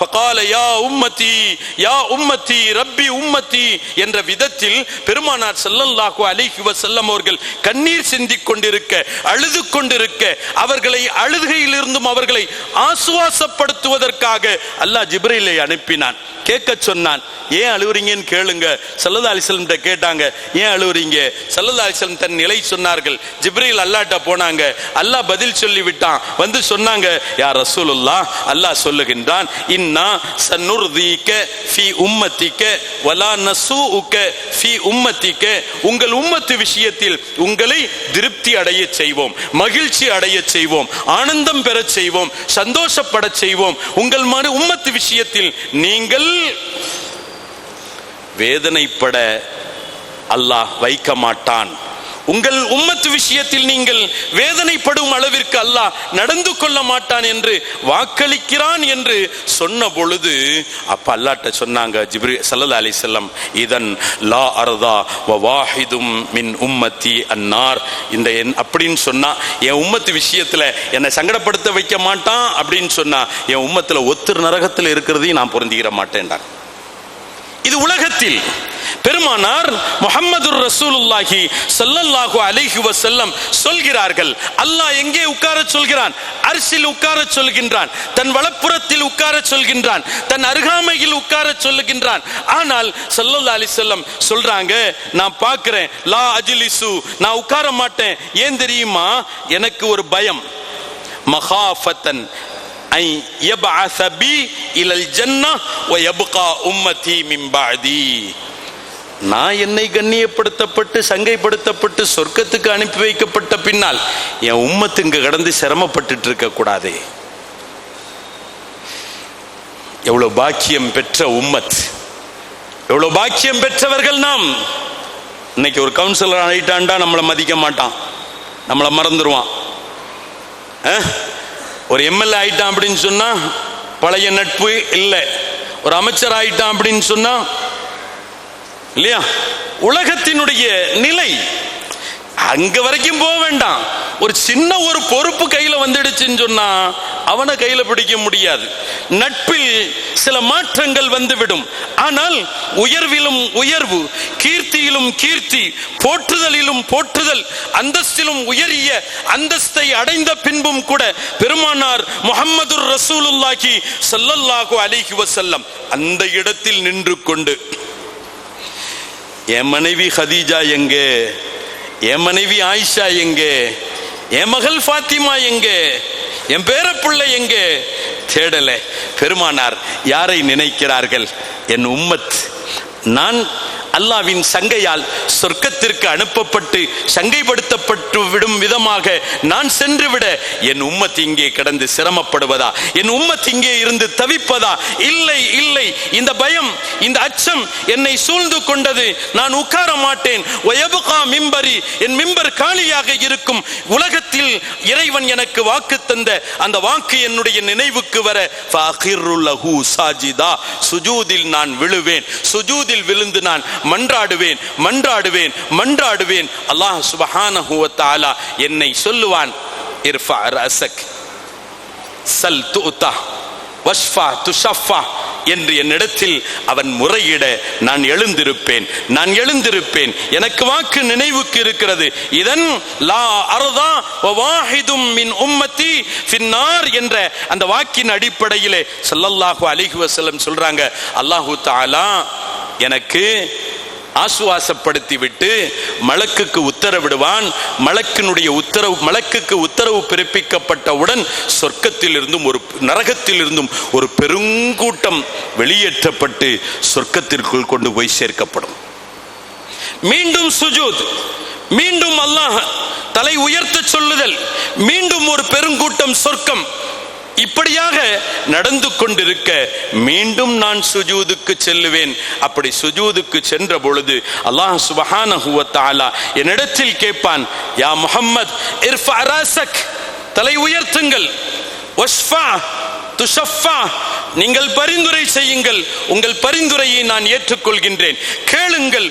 ஃபகால யா உம்மதி ரப்பி உம்மதி என்ற விதத்தில் பெருமானார் ஸல்லல்லாஹு அலைஹி வஸல்லம் அவர்கள் கண்ணீர் சிந்திக் கொண்டிருக்க, அழுது கொண்டிருக்க, அவர்களை அழுகையிலிருந்தும் அவர்களை ஆசுவாசப்படுத்துவதற்காக அல்லாஹ் ஜிப்ரீலை அனுப்பினான். கேட்க சொன்னான், ஏன் அழுவுறீங்கன்னு கேளுங்க. ஸல்லல்லாஹு அலைஹி வஸல்லம் கேட்டாங்க, ஏன் அழுவுறீங்க? ஸல்லல்லாஹு அலைஹி வஸல்லம் தன் நிலை சொன்னார்கள். ஜிப்ரீல் அல்லாஹ்ட்ட போனாங்க, அல்லாஹ் பதில் சொல்லி விட்டான். வந்து சொன்னாங்க, யா ரசூலுல்லாஹ், அல்லாஹ் சொல்லுகின்றான், இன்னா சனுர்தீக ஃபீ உம்மத்திக வலா நஸூஉக ஃபீ உம்மத்திக, உங்கள் உம்மத்து விஷயத்தில் உங்களை திருப்தி அடைய செய்வோம், மகிழ்ச்சி அடைய செய்வோம், ஆனந்தம் பெற செய்வோம், சந்தோஷப்பட செய்வோம். உங்கள் உம்மத்து விஷயத்தில் நீங்கள் வேதனைப்பட அல்லாஹ் வைக்க மாட்டான். உங்கள் உம்மத்து விஷயத்தில் நீங்கள் வேதனைப்படும் அளவிற்கு அல்லாஹ் நடந்து கொள்ள மாட்டான் என்று வாக்களிக்கிறான் என்று சொன்ன பொழுது, அப்ப அல்லாஹ்ட்ட சொன்னாங்க ஜிப்ரீல் ஸல்லல்லாஹு அலைஹி வஸல்லம், இதன் லா அர்தா வ வாஹிதும் மின் உம்மத்தி அன்னார், இந்த அப்படின்னு சொன்னா என் உம்மத்து விஷயத்துல என்னை சங்கடப்படுத்த வைக்க மாட்டான் அப்படின்னு சொன்னா, என் உம்மத்துல ஒருத்தர் நரகத்தில் இருக்கிறதையும் நான் பொருந்திக்கிற மாட்டேன்டா. இது உலகத்தில் பெருமானார் முஹம்மதுர் ரசூலுல்லாஹி ஸல்லல்லாஹு அலைஹி வஸல்லம் சொல்கிறார்கள். அல்லாஹ் எங்கே உட்கார சொல்கிறான்? அர்ஷில் உட்கார சொல்கின்றான், தன் வலப்புறத்தில் உட்கார சொல்கின்றான், தன் அருகாமையில் உட்கார சொல்லுகின்றான். ஆனால் ஸல்லல்லாஹு அலைஹி வஸல்லம் சொல்றாங்க, நான் பார்க்கிறேன், லா அஜ்லிசு, நான் உட்கார மாட்டேன். ஏன் தெரியுமா? எனக்கு ஒரு பயம். மகாஃபத்தன் ஐ யபஅஸ பி இலல் ஜன்னஹ் வ யப்கா உம்மதி மின் பஅதி, நான் என்னை கண்ணியப்படுத்தப்பட்டு சங்கைப்படுத்தப்பட்டு சொர்க்கத்துக்கு அனுப்பி வைக்கப்பட்ட பின்னால் என் உம்மத்து இங்க கடந்து சிரமப்பட்டு இருக்க கூடாது. எவ்வளவு பாக்கியம் பெற்ற உம்மத், எவ்வளவு பாக்கியம் பெற்றவர்கள் நாம். இன்னைக்கு ஒரு கவுன்சிலர் ஆயிட்டான்டா நம்மளை மதிக்க மாட்டான், நம்மளை மறந்துடுவான். ஒரு எம்எல்ஏ ஆயிட்டான் அப்படின்னு சொன்னா பழைய நட்பு இல்லை. ஒரு அமைச்சர் ஆயிட்டான் அப்படின்னு சொன்னா இல்லையா, உலகத்தினுடைய நிலை அங்க வரைக்கும் போக வேண்டாம். ஒரு சின்ன ஒரு பொறுப்பு கையில வந்துடுச்சுன்னு சொன்னா அவனை கையில பிடிக்க முடியாது. நட்பில் சில மாற்றங்கள் வந்துவிடும். ஆனால் உயர்விலும் உயர்வு, கீர்த்தியிலும் கீர்த்தி, போற்றுதலிலும் போற்றுதல், அந்தஸ்திலும் உயரிய அந்தஸ்தை அடைந்த பின்பும் கூட பெருமானார் முஹம்மதுர் ரசூலுல்லாஹி ஸல்லல்லாஹு அலைஹி வஸல்லம் அந்த இடத்தில் நின்று கொண்டு, என் மனைவி ஹதீஜா எங்கே, என் மனைவி ஆயிஷா எங்கே, என் மகள் ஃபாத்திமா எங்கே, என் பேரப்பிள்ளை எங்கே தேடல. பெருமானார் யாரை நினைக்கிறார்கள்? என் உம்மத். நான் அல்லாவின் சங்கையால் சொர்க்கத்திற்கு அனுப்பப்பட்டு சங்கைப்படுத்தப்பட்டு விடும் விதமாக நான் சென்று விட என் உம்மத் இங்கே கிடந்து சிரமப்படுவதா? என் உம்மத் இங்கே இருந்து தவிப்பதா? இல்லை இல்லை, இந்த பயம், இந்த அச்சம் என்னை சூழ்ந்து கொண்டது. நான் உட்கார மாட்டேன். வயபுகா மிம்பரி, என் மிம்பர் காலியாக இருக்கும். உலகத்தில் இறைவன் எனக்கு வாக்கு தந்த அந்த வாக்கு என்னுடைய நினைவுக்கு வர ஃபஅகிரு லஹு சாஜிதா, சுஜூதில் நான் விழுவேன். சுஜூதில் விழுந்து நான் மன்றாடுவேன் மன்றாடுவேன் மன்றாடுவேன். அல்லாஹ் சுப்ஹானஹு வ தஆலா என்னை சொல்லுவான், இர்ஃபா ரஸக் சல் துஅதா வஷ்ஃபா துஷஃபா என்று என்னிடத்தில் அவன் முறையிட நான் எழுந்திருப்பேன், நான் எழுந்திருப்பேன். எனக்கு வாக்கு நினைவுக்கு இருக்கிறது. இதன் லா அர்தா வ வாஹிதும் மின் உம்மத்தி ஃபின்னார் என்ற அந்த வாக்கின் அடிப்படையிலே ஸல்லல்லாஹு அலைஹி வஸல்லம் சொல்றாங்க, அல்லாஹு தஆலா எனக்கு ஆசுவாசப்படுத்தி விட்டு மலக்குக்கு உத்தரவிடுவான். மலக்குக்கு உத்தரவு பிறப்பிக்கப்பட்டவுடன் சொர்க்கத்தில் இருந்தும் நரகத்தில் இருந்தும் ஒரு பெருங்கூட்டம் வெளியேற்றப்பட்டு சொர்க்கத்திற்குள் கொண்டு போய் சேர்க்கப்படும். மீண்டும் சுஜூத், மீண்டும் அல்லாஹ் தலை உயர்த்த சொல்லுதல், மீண்டும் ஒரு பெருங்கூட்டம் சொர்க்கம். இப்படியாக நடந்து கொண்டிருக்க மீண்டும் நான் சுஜூதுக்கு செல்லுவேன். அப்படி சுஜூதுக்கு சென்ற பொழுது அல்லாஹ் சுப்ஹானஹு வ தஆலா என்னிடத்தில் கேட்பான், யா முஹம்மத் இர்ஃபா ரஸக், தலை உயர்த்துங்கள். வஷ்ஃபா துஷஃபா, நீங்கள் பரிந்துரை செய்யுங்கள், உங்கள் பரிந்துரையை நான் ஏற்றுக்கொள்கின்றேன். கேளுங்கள்,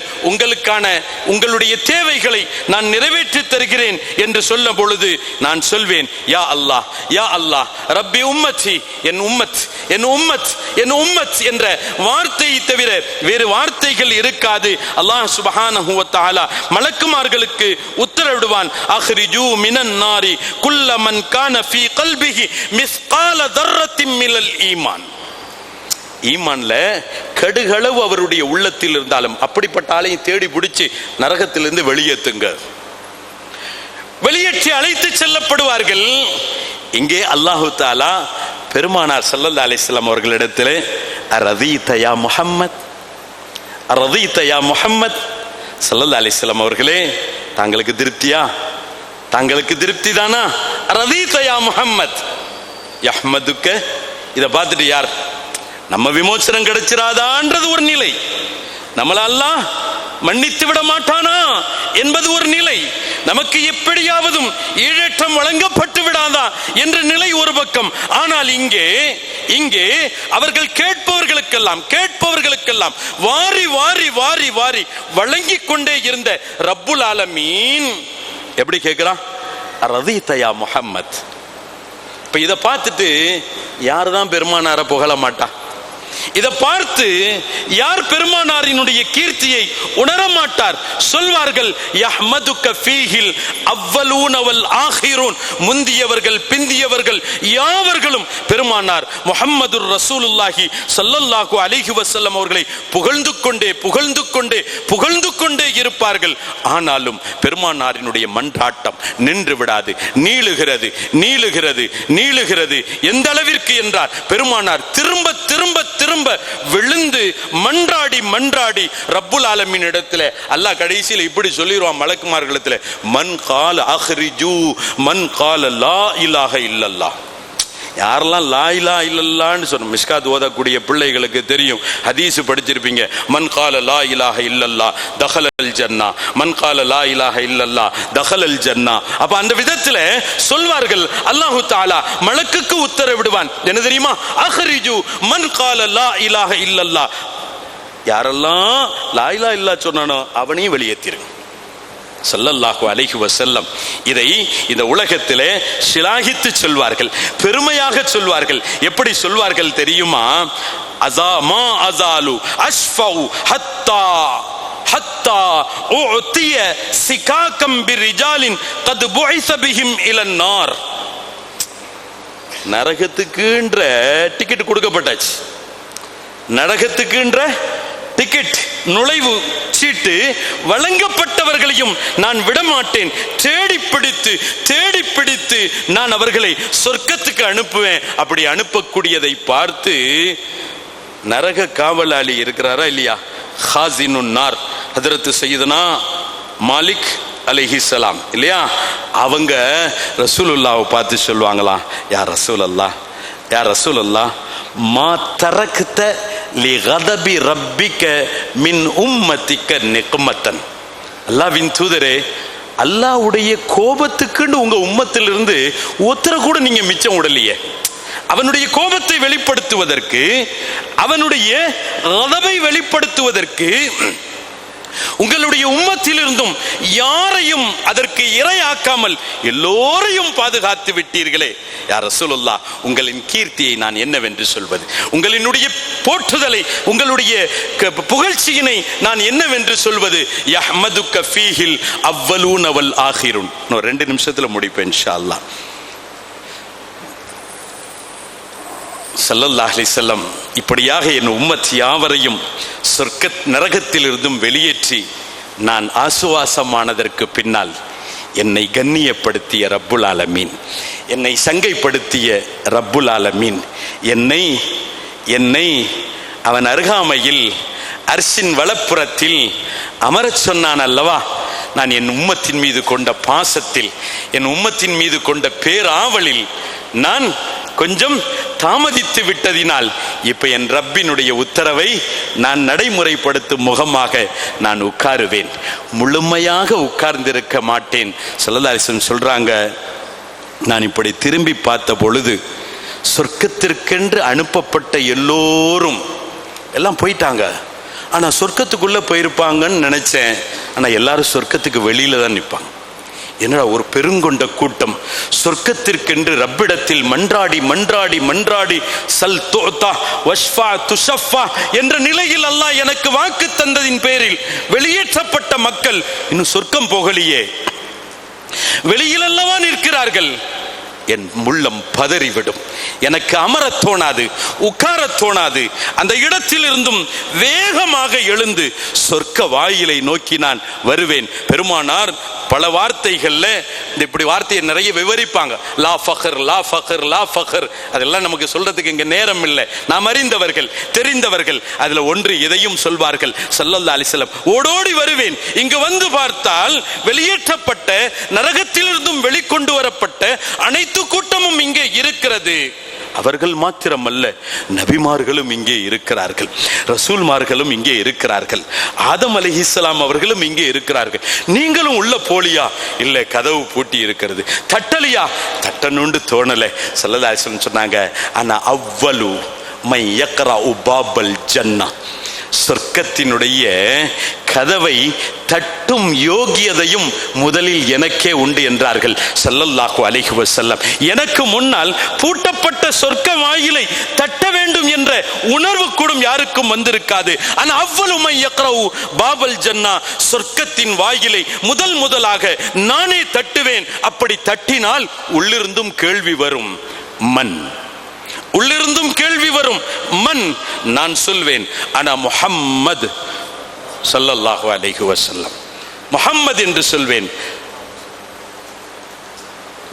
உங்களுடைய தேவைகளை நான் நிறைவேற்றி தருகிறேன் என்று சொல்ல பொழுது நான் சொல்வேன், யா அல்லாஹ் யா அல்லாஹ் ரப்பி உம்மத்தி, என் உம்மத் என் உம்மத் என் உம்மத் என்ற வார்த்தையை தவிர வேறு வார்த்தைகள் இருக்காது. அல்லாஹ் சுப்ஹானஹு வ தஆலா மலக்குமார்களுக்கு உத்தரவிடுவான், அஹ்ரிஜூ மினன் நாரி குல்ல மன் கான ஃபீ கல்பிஹி மிஸ்கால தர்ரத்தின் மினல் ஈமான். ஈமான்ல கடுகளவு அவருடைய உள்ளத்தில் இருந்தாலும் அப்படிப்பட்ட ஆளையும் தேடி பிடிச்சு நரகத்திலிருந்து வெளியேற்றுங்க. வெளியேற்றி அழைத்து செல்லப்படுவார்கள். இங்கே அல்லாஹு தஆலா பெருமானார் ஸல்லல்லாஹு அலைஹி வஸல்லம் அவர்களிடத்திலே அரதீத யா முஹம்மத், அரதீத யா முஹம்மத், ஸல்லல்லாஹு அலைஹி வஸல்லம் அவர்களே தாங்களுக்கு திருப்தியா? தாங்களுக்கு திருப்தி தானா? அரதீத யா முஹம்மத் யஹ்மதுக்க. இதை பார்த்துட்டு யார் நம்ம விமோசனம் கிடைச்சிராதான்றது ஒரு நிலை, நம்மள அல்லாஹ் மன்னித்து விட மாட்டானா என்பது ஒரு நிலை, நமக்கு எப்படியாவதும் ஈழேற்றம் வழங்கப்பட்டு விடாதா என்ற நிலை ஒரு பக்கம். ஆனால் இங்கே அவர்கள் கேட்பவர்களுக்கெல்லாம் வாரி வாரி வாரி வாரி வழங்கி கொண்டே இருந்த ரப்புல் ஆலமீன் எப்படி கேட்கிறான்? ரதீத யா முஹம்மத். இப்ப இதை பார்த்துட்டு யாருதான் பெருமானாரை புகழ மாட்டா? இதை பார்த்து யார் பெருமானாரினுடைய கீர்த்தியை உணர மாட்டார்? சொல்வார்கள், யஹ்மதுக ஃபீஹில் அவ்வலூன வல் ஆகிரூன், முந்தியவர்கள் பிந்தியவர்கள் யாவர்களும் பெருமானார் முஹம்மதுர் ரசூலுல்லாஹி ஸல்லல்லாஹு அலைஹி வஸல்லம் அவர்களை புகழ்ந்து கொண்டே இருப்பார்கள். ஆனாலும் பெருமானாரினுடைய மன்றாட்டம் நின்று விடாது, நீளுகிறது. எந்த அளவிற்கு என்றால் பெருமானார் திரும்ப விழுந்து மன்றாடி ரப்புல் ஆலமீன் இடத்துல அல்லாஹ் கடைசியில் இப்படி சொல்லிடுவான் மலக்குமார்களிடத்துல, மன் கால அஹ்ரிஜூ மன் கால லா இலாஹ இல்லல்லாஹ். யாரெல்லாம் லா இலாஹ இல்லல்லாஹ்னு சொன்ன மிஷ்காத் ஓதக்கூடிய பிள்ளைகளுக்கு தெரியும், ஹதீஸ் படிச்சிருப்பீங்க. மன் கால லா இலாஹ இல்லல்லாஹ் தஹலல் ஜன்னா, மன் கால லா இலாஹ இல்லல்லாஹ் தஹலல் ஜன்னா. அப்ப அந்த விதத்துல சொல்வார்கள், அல்லாஹு தஆலா மலக்குக்கு உத்தரவிடுவான், என்ன தெரியுமா? அஹ்ரிஜு மன் கால லா இலாஹ இல்லல்லாஹ், யாரெல்லாம் லா இலாஹ இல்லல்லாஹ் சொன்னானோ அவனையும் வெளியேற்றிரு. ஸல்லல்லாஹு அலைஹி வஸல்லம் இதை இந்த உலகத்திலே ஷிலாகித்து சொல்வார்கள், பெருமையாக சொல்வார்கள். எப்படி சொல்வார்கள் தெரியுமா? அஸாமா அஸாலு அஷ்ஃபு ஹத்தா ஹத்தா உஅதிய சிகாகம் பிரிஜாலின் கத் புஇஸ பிஹிம் இலன் நார். நரகத்துக்குன்ற டிக்கெட் கொடுக்கப்பட்டாச்சு. நரகத்துக்குன்ற டிக்கெட், நுழைவு சீட்டு வழங்கப்பட்டவர்களையும் நான் விடமாட்டேன். தேடி பிடித்து நான் அவர்களை சொர்க்கத்துக்கு அனுப்புவேன். அப்படி அனுப்பக்கூடியதை பார்த்து நரக காவலாளி இருக்கிறாரா இல்லையா, ஹாசினுன் நார், ஹதரத் சையதுனா மாலிக் அலைஹிஸ்ஸலாம் இல்லையா, அவங்க ரசூலுல்லாஹ்வை பார்த்து சொல்லுவாங்களாம், யா ரசூலல்லாஹ், யா ரசூலல்லாஹ், மா தரக்த லி கதபி ரப்பிக மின் உம்மத்திக நிக்மத்தன். அல்லாஹ்வின் தூதரே, அல்லாஹ்வுடைய கோபத்துக்குன்னு உங்க உம்மத்திலிருந்து ஒருத்தரை கூட நீங்க மிச்சம் விடலையே. அவனுடைய கோபத்தை வெளிப்படுத்துவதற்கு, அவனுடைய கதபை வெளிப்படுத்துவதற்கு உங்களுடைய உம்மத்திலிருந்தும் யாரையும் அதற்கு இரையாக்காமல் எல்லோரையும் பாதுகாத்து விட்டீர்களே. யா ரசூலுல்லாஹ், உங்களின் கீர்த்தியை நான் என்னவென்று சொல்வது, உங்களினுடைய போற்றுதலை, உங்களுடைய புகழ்ச்சியினை நான் என்னவென்று சொல்வது. யஹ்மதுக ஃபீஹில் அவ்வலூன வல் ஆகிருன். 2 நிமிஷத்துல முடிப்பேன் இன்ஷா அல்லாஹ். ஸல்லல்லாஹு அலைஹி வஸல்லம் இப்படியாக என் உம்மத் யாவரையும் சொர்க்க நரகத்திலிருந்தும் வெளியேற்றி நான் ஆசுவாசமானதற்கு பின்னால் என்னை கண்ணியப்படுத்திய ரப்புல் ஆலமீன், என்னை சங்கைப்படுத்திய ரப்புல் ஆலமீன் என்னை அவன் அருகாமையில் அர்ஷின் வலப்புறத்தில் அமரச் சொன்னான் அல்லவா. நான் என் உம்மத்தின் மீது கொண்ட பாசத்தில், என் உம்மத்தின் மீது கொண்ட பேராவலில் நான் கொஞ்சம் தாமதித்து விட்டதினால் இப்ப என் ரப்பினுடைய உத்தரவை நான் நடைமுறைப்படுத்தும் முகமாக நான் உட்காருவேன். முழுமையாக உட்கார்ந்திருக்க மாட்டேன். ஸல்லல்லாஹு அலைஹி வஸல்லம் சொல்றாங்க, நான் இப்படி திரும்பி பார்த்த பொழுது சொர்க்கத்திற்கென்று அனுப்பப்பட்ட எல்லோரும் எல்லாம் போயிட்டாங்க. ஆனா சொர்க்கத்துக்குள்ள போயிருப்பாங்கன்னு நினைச்சேன். ஆனா எல்லாரும் சொர்க்கத்துக்கு வெளியில தான் நிற்பாங்க. என்னடா ஒரு பெருங்கொண்ட கூட்டம் சொர்க்கத்திற்கென்று ரப்பிடத்தில் மன்றாடி மன்றாடி மன்றாடி சல் துஅதா வஷ்ஃபா துஷஃபா என்ற நிலையில் அல்லாஹ் எனக்கு வாக்கு தந்ததின் பேரில் வெளியேற்றப்பட்ட மக்கள் இன்னும் சொர்க்கம் போகலையே, வெளியில் அல்லவா நிற்கிறார்கள். என் உள்ளம் பதறிவிடும். எனக்கு அமரத் தோணாது, உட்காரத் தோணாது. அந்த இடத்தில் இருந்தும் வேகமாக எழுந்து சொர்க்க வாயிலை நோக்கி நான் வருவேன். பெருமானார் பல வார்த்தைகள்ல இப்படி வார்த்தையை நிறைய விவரிப்பாங்க. லா ஃபக்ர், லா ஃபக்ர், லா ஃபக்ர். அதெல்லாம் நமக்கு சொல்றதுக்கு இங்க நேரம் இல்லை. நாம் அறிந்தவர்கள், தெரிந்தவர்கள் அதுல ஒன்று இதையும் சொல்வார்கள். ஸல்லல்லாஹு அலைஹி வஸல்லம், ஓடோடி வருவேன். இங்கு வந்து பார்த்தால் வெளியேற்றப்பட்ட, நரகத்திலிருந்தும் வெளிக்கொண்டு வரப்பட்ட அனைத்து கூட்டமும் இங்கே இருக்கிறது. அவர்கள் மாத்திரமல்ல, நபிமார்களும் இங்கே இருக்கிறார்கள், ரசூல்மார்களும் இங்கே இருக்கிறார்கள், ஆதம் அலைஹிஸ்ஸலாம் அவர்களும் இங்கே இருக்கிறார்கள். நீங்களும் உள்ள போலியா? இல்ல, கதவு பூட்டி இருக்கிறது. தட்டலியா? தட்டணுண்டு தோணல. ஸல்லல்லாஹு அலைஹி வஸல்லம் சொன்னாங்க, ஆனா அவ்வலு மை யக்ரஉ பாபல் ஜன்னா, சொர்க்கத்தினுடைய கதவை தட்டும் யோகியதையும் முதலில் எனக்கே உண்டு என்றார்கள் ஸல்லல்லாஹு அலைஹி வஸல்லம். எனக்கு முன்னால் பூட்டப்பட்ட சொர்க்க வாயிலை தட்ட வேண்டும் என்ற உணர்வு கூட யாருக்கும் வந்திருக்காது. ஆனா அவ்வளவு மை யக்ரஉ பாபல் ஜன்னா, சொர்க்கத்தின் வாயிலை முதலாக நானே தட்டுவேன். அப்படி தட்டினால் உள்ளிருந்தும் கேள்வி வரும், மன். உள்ளிருந்தும் கேள்வி வரும், மன். நான் சொல்வேன், ஆனா முஹம்மது ஸல்லல்லாஹு அலைஹி வஸல்லம், முஹம்மது என்று சொல்வேன்.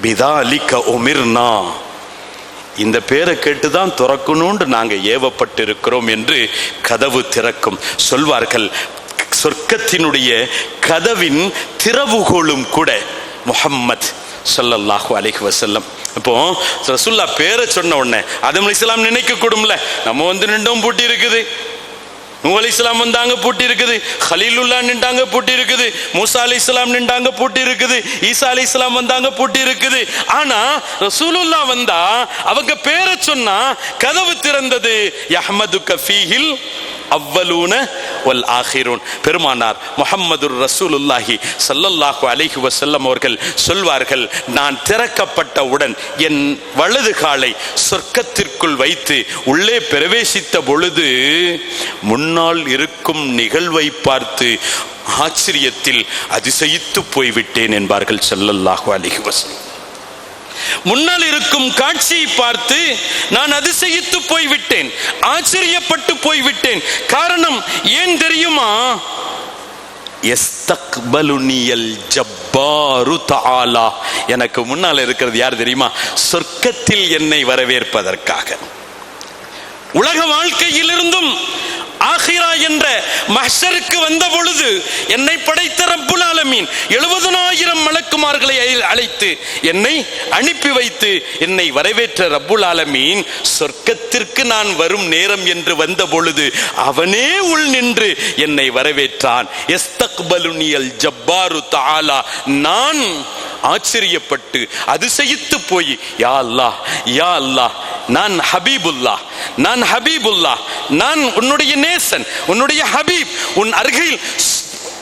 பிதாலிக உமிர்னா, இந்த பேரை கேட்டுதான் திறக்கணும்னு நாங்க ஏவப்பட்டிருக்கிறோம் என்று கதவு திறக்கும். சொல்வார்கள், சொர்க்கத்தினுடைய கதவின் திறவுகோலும் கூட முஹம்மத் ஸல்லல்லாஹு அலைஹி வஸல்லம். இப்போ ரசூலுல்லாஹ் பேரை சொன்ன உடனே ஆதம் அலைஹிஸ்ஸலாம் நினைக்க கூடும்ல, நம்ம வந்து நின்றோம் பூட்டி இருக்குது, நூஹ் அலைஹிஸ்ஸலாம் வந்தாங்க பூட்டி இருக்குது, கலீலுல்லாஹ் நின்றாங்க பூட்டி இருக்குது, மூசா அலைஹிஸ்ஸலாம் நின்றாங்க பூட்டி இருக்குது, ஈசா அலைஹிஸ்ஸலாம் வந்தாங்க பூட்டி இருக்குது. ஆனா ரசூலுல்லாஹ் வந்தா அவங்க பேரை சொன்னா கதவு திறந்தது. யஹ்மதுக ஃபீஹில் அவ்வலூன வல் ஆகிரூன். பெருமானார் முஹம்மதுர் ரசூலுல்லாஹி ஸல்லல்லாஹு அலைஹி வஸல்லம் அவர்கள் சொல்வார்கள், நான் திறக்கப்பட்டவுடன் என் வலது காலை சொர்க்கத்திற்குள் வைத்து உள்ளே பிரவேசித்த பொழுது முன்னால் இருக்கும் நிகழ்வை பார்த்து ஆச்சரியத்தில் அதிசயித்து போய்விட்டேன் என்பார்கள் ஸல்லல்லாஹு அலைஹி வஸல்லம். முன்னால் இருக்கும் காட்சியை பார்த்து நான் அதிசயித்து போய்விட்டேன், ஆச்சரியப்பட்டு போய்விட்டேன். காரணம் ஏன் தெரியுமா? யஸ்தக்பலுனியல் ஜப்பாரு தஆலா, எனக்கு முன்னால் இருக்கிறது யார் தெரியுமா? சொர்க்கத்தில் என்னை வரவேற்பதற்காக. உலக வாழ்க்கையிலிருந்தும் ஆகிரா என்ற மஹ்ஷருக்கு வந்த பொழுது என்னை படைத்த ரப்புல் ஆலமீன் 70,000 மலக்குமார்களை அழைத்து என்னை அனுப்பி வைத்து என்னை வரவேற்ற ரப்புல் ஆலமீன் சொர்க்கத்திற்கு நான் வரும் நேரம் என்று வந்த பொழுது அவனே உள் நின்று என்னை வரவேற்றான். யஸ்தக்பலுனியல் ஜப்பாரு தஆலா, நான் ஆச்சரியப்பட்டு அதிசயித்து போய், யா அல்லாஹ் யா அல்லாஹ், நான் ஹபீபுல்லாஹ், நான் ஹபீபுல்லாஹ், நான் உன்னுடைய நேசன், உன்னுடைய ஹபீப், உன் அருகில்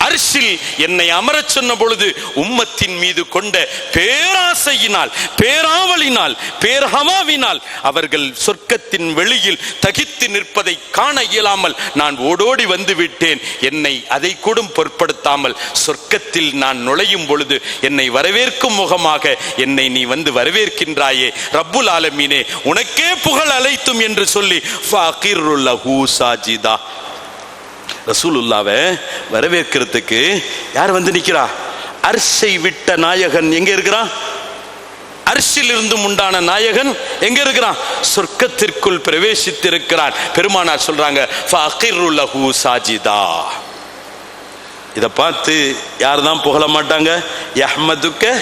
அர்ஷில் என்னை அமரச் சொன்ன பொழுது உம்மத்தின் மீது கொண்ட பேராசையினால், பேராவலினால், பேர்ஹவாவினால் அவர்கள் சொர்க்கத்தின் வெளியில் தகித்து நிற்பதை காண இயலாமல் நான் ஓடோடி வந்து விட்டேன். என்னை அதை கூட பொருட்படுத்தாமல் சொர்க்கத்தில் நான் நுழையும் பொழுது என்னை வரவேற்கும் முகமாக என்னை நீ வந்து வரவேற்கின்றாயே ரப்புல் ஆலமீனே, உனக்கே புகழ் அழைத்தும் என்று சொல்லி ஃபஅகிரு லஹு சாஜிதா. ரசூலுல்லாவை வரவேற்கிறதுக்கு யார் வந்து நிக்கிறா? அர்ஷை விட்ட நாயகன் எங்க இருக்கிறான்? அர்ஷில் இருந்து உண்டான நாயகன் எங்க இருக்கிறான்? சொர்க்கத்திற்குள் பிரவேசித்திருக்கிறான். பெருமானார் சொல்றாங்க, ஃபஅகிரு லஹு சாஜிதா. இதை பார்த்து யார் தான் புகழ மாட்டாங்க? யஹ்மதுக்க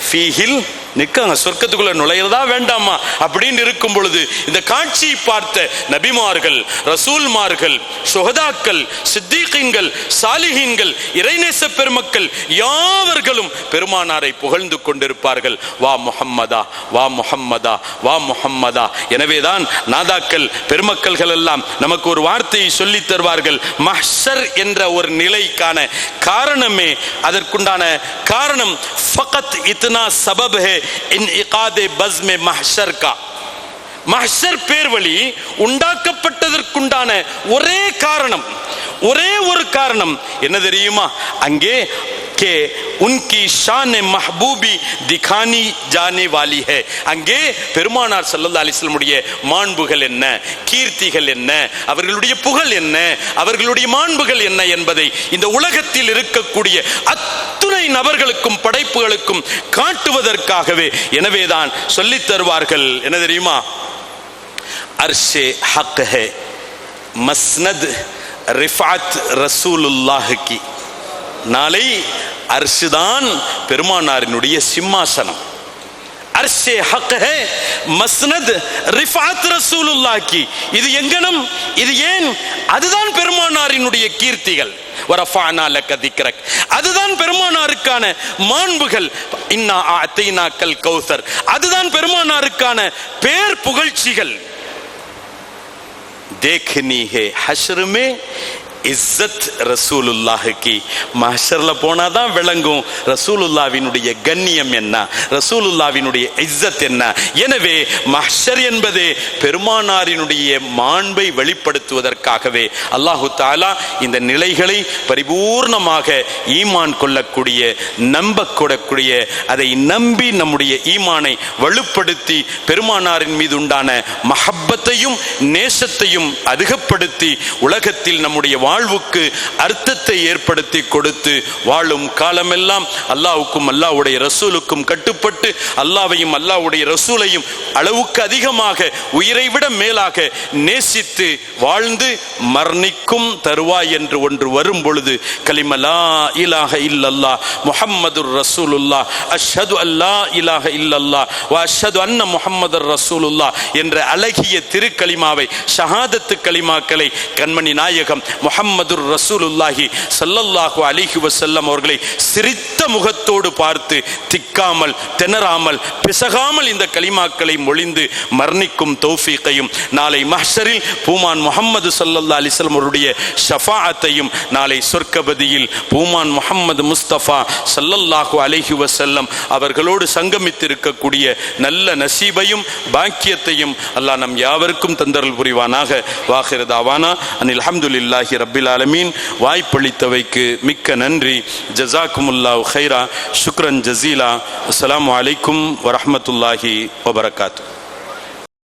ஃபீஹில் நிற்காங்க. சொர்க்கத்துக்குள்ள நுழையிறதா வேண்டாமா அப்படின்னு இருக்கும் பொழுது இந்த காட்சியை பார்த்த நபிமார்கள், ரசூல்மார்கள், சுஹதாக்கள், சித்தீகீன்கள், சாலிஹீன்கள், இறைநேச பெருமக்கள் யாவர்களும் பெருமானாரை புகழ்ந்து கொண்டிருப்பார்கள். வா முஹம்மதா, வா முஹம்மதா, வா முஹம்மதா. எனவேதான் நாதாக்கள் பெருமக்கள்கள் எல்லாம் நமக்கு ஒரு வார்த்தையை சொல்லி தருவார்கள். மஹ்ஷர் என்ற ஒரு நிலைக்கான காரணமே, அதற்குண்டான காரணம் ஃபகத் இத்னா சபப் ஹே இன்இகாதே பஸ்மே மஹ்ஷர் கா. மஹ்ஷர் பேர்வழி உண்டாக்கப்பட்டதற்குண்டான ஒரே காரணம், ஒரே ஒரு காரணம் என்ன தெரியுமா? அங்கே के उनकी शान महबूबी दिखानी जाने वाली है. அங்கே பெருமானார் ஸல்லல்லாஹு அலைஹி வஸல்லம் உடைய மாண்புகள் என்ன, கீர்த்திகள் என்ன, அவர்களுடைய புகழ் என்ன, அவர்களுடைய மாண்புகள் என்ன என்பதை இந்த உலகத்தில் இருக்கக்கூடிய அத்துணை நபர்களுக்கும் படைப்புகளுக்கும் காட்டுவதற்காகவே. எனவேதான் சொல்லித் தருவார்கள் என்ன தெரியுமா? அர்ஷே ஹக் ஹே மஸ்னத் ரிஃபாத் ரசூலுல்லாஹ் கி. நாளை அர்ஷுதான் பெருமானாரினுடைய சிம்மாசனம். அர்ஷே ஹக் ஹே மஸ்னத் ரிஃபாத் ரசூலுல்லாஹ் கி. இது எங்கனம், இது ஏன்? அதுதான் பெருமானாரினுடைய கீர்த்திகள். வரஃபஅனா லக திக்ரக், அதுதான் பெருமானாருக்கான மாண்புகள். இன்னா அஅதைனாக்கல் கௌசர், அதுதான் பெருமானாருக்கான பேர் புகழ்ச்சிகள். देखनी है हश्र में இஸ்ஸத் ரசூலுல்லாஹ்கி. மஹ்ஷர்ல போனாதான் விளங்கும் ரசூலுல்லாஹ்வினுடைய கண்ணியம் என்ன, ரசூலுல்லாஹ்வினுடைய இஸ்ஸத் என்ன. எனவே மஹ்ஷர் என்பது பெருமானாரினுடைய மாண்பை வெளிப்படுத்துவதற்காகவே அல்லாஹு தஆலா இந்த நிலைகளை பரிபூர்ணமாக ஈமான் கொள்ளக்கூடிய, நம்பக்கூடக்கூடிய, அதை நம்பி நம்முடைய ஈமானை வலுப்படுத்தி பெருமானாரின் மீது உண்டான மஹப்பத்தையும் நேசத்தையும் அதிகப்படுத்தி உலகத்தில் நம்முடைய வாழ்வுக்கு அர்த்தத்தை ஏற்படுத்தி கொடுத்து வாழும் காலமெல்லாம் அல்லாஹ்வுக்கும் அல்லாஹ்வுடைய ரசூலுக்கும் கட்டுப்பட்டு அல்லாஹ்வையும் அல்லாஹ்வுடைய ரசூலையும் அளவுக்கு அதிகமாக உயிரை விட மேலாக நேசித்து வாழ்ந்து மரணிக்கும் தருவாய் என்று ஒன்று வரும் பொழுது கலிமா லா இலாஹ இல்லல்லாஹ் முஹம்மதுர் ரசூலுல்லாஹ் அஷ்ஹது அல்லா இலாஹ இல்லல்லாஹ் வ அஷ்ஹது அன்ன முஹம்மதுர் ரசூலுல்லாஹ் என்ற அழகிய திருக்கலிமாவை, ஷஹாதத்து கலிமாக்களை கண்மணி நாயகம் முஹம்மதுர் ரசூலுல்லாஹி ஸல்லல்லாஹு அலைஹி வஸல்லம் அவர்களை சிரித்த முகத்தோடு பார்த்து திக்காமல் திணறாமல் பிசகாமல் இந்த கலிமாக்களை மொழிந்து மரணிக்கும் தௌஃபீக்கையும், நாளை மஹ்ஷரில் பூமான் முஹம்மது ஸல்லல்லாஹு அலைஹி வஸல்லம் அவருடைய ஷஃபாஅத்தையும், நாளை சொர்க்கபதியில் பூமான் முஹம்மது முஸ்தபா ஸல்லல்லாஹு அலைஹி வஸல்லம் அவர்களோடு சங்கமித்திருக்கக்கூடிய நல்ல நசீபையும் பாக்கியத்தையும் அல்லாஹ் நம் யாவருக்கும் தந்தருள் புரிவானாக. வாஹிர் தாவானா அனில் ஹம்துலில்லாஹி ரப்பில் ஆலமீன். வாய்ப்பளித்தவைக்கு மிக்க நன்றி. ஜஸாக்குமுல்லாஹு ஹைரா. ஷுக்ரன் ஜஸீலா. அஸ்ஸலாமு அலைக்கும் வரஹ்மத்துல்லாஹி வபரகாத்துஹு.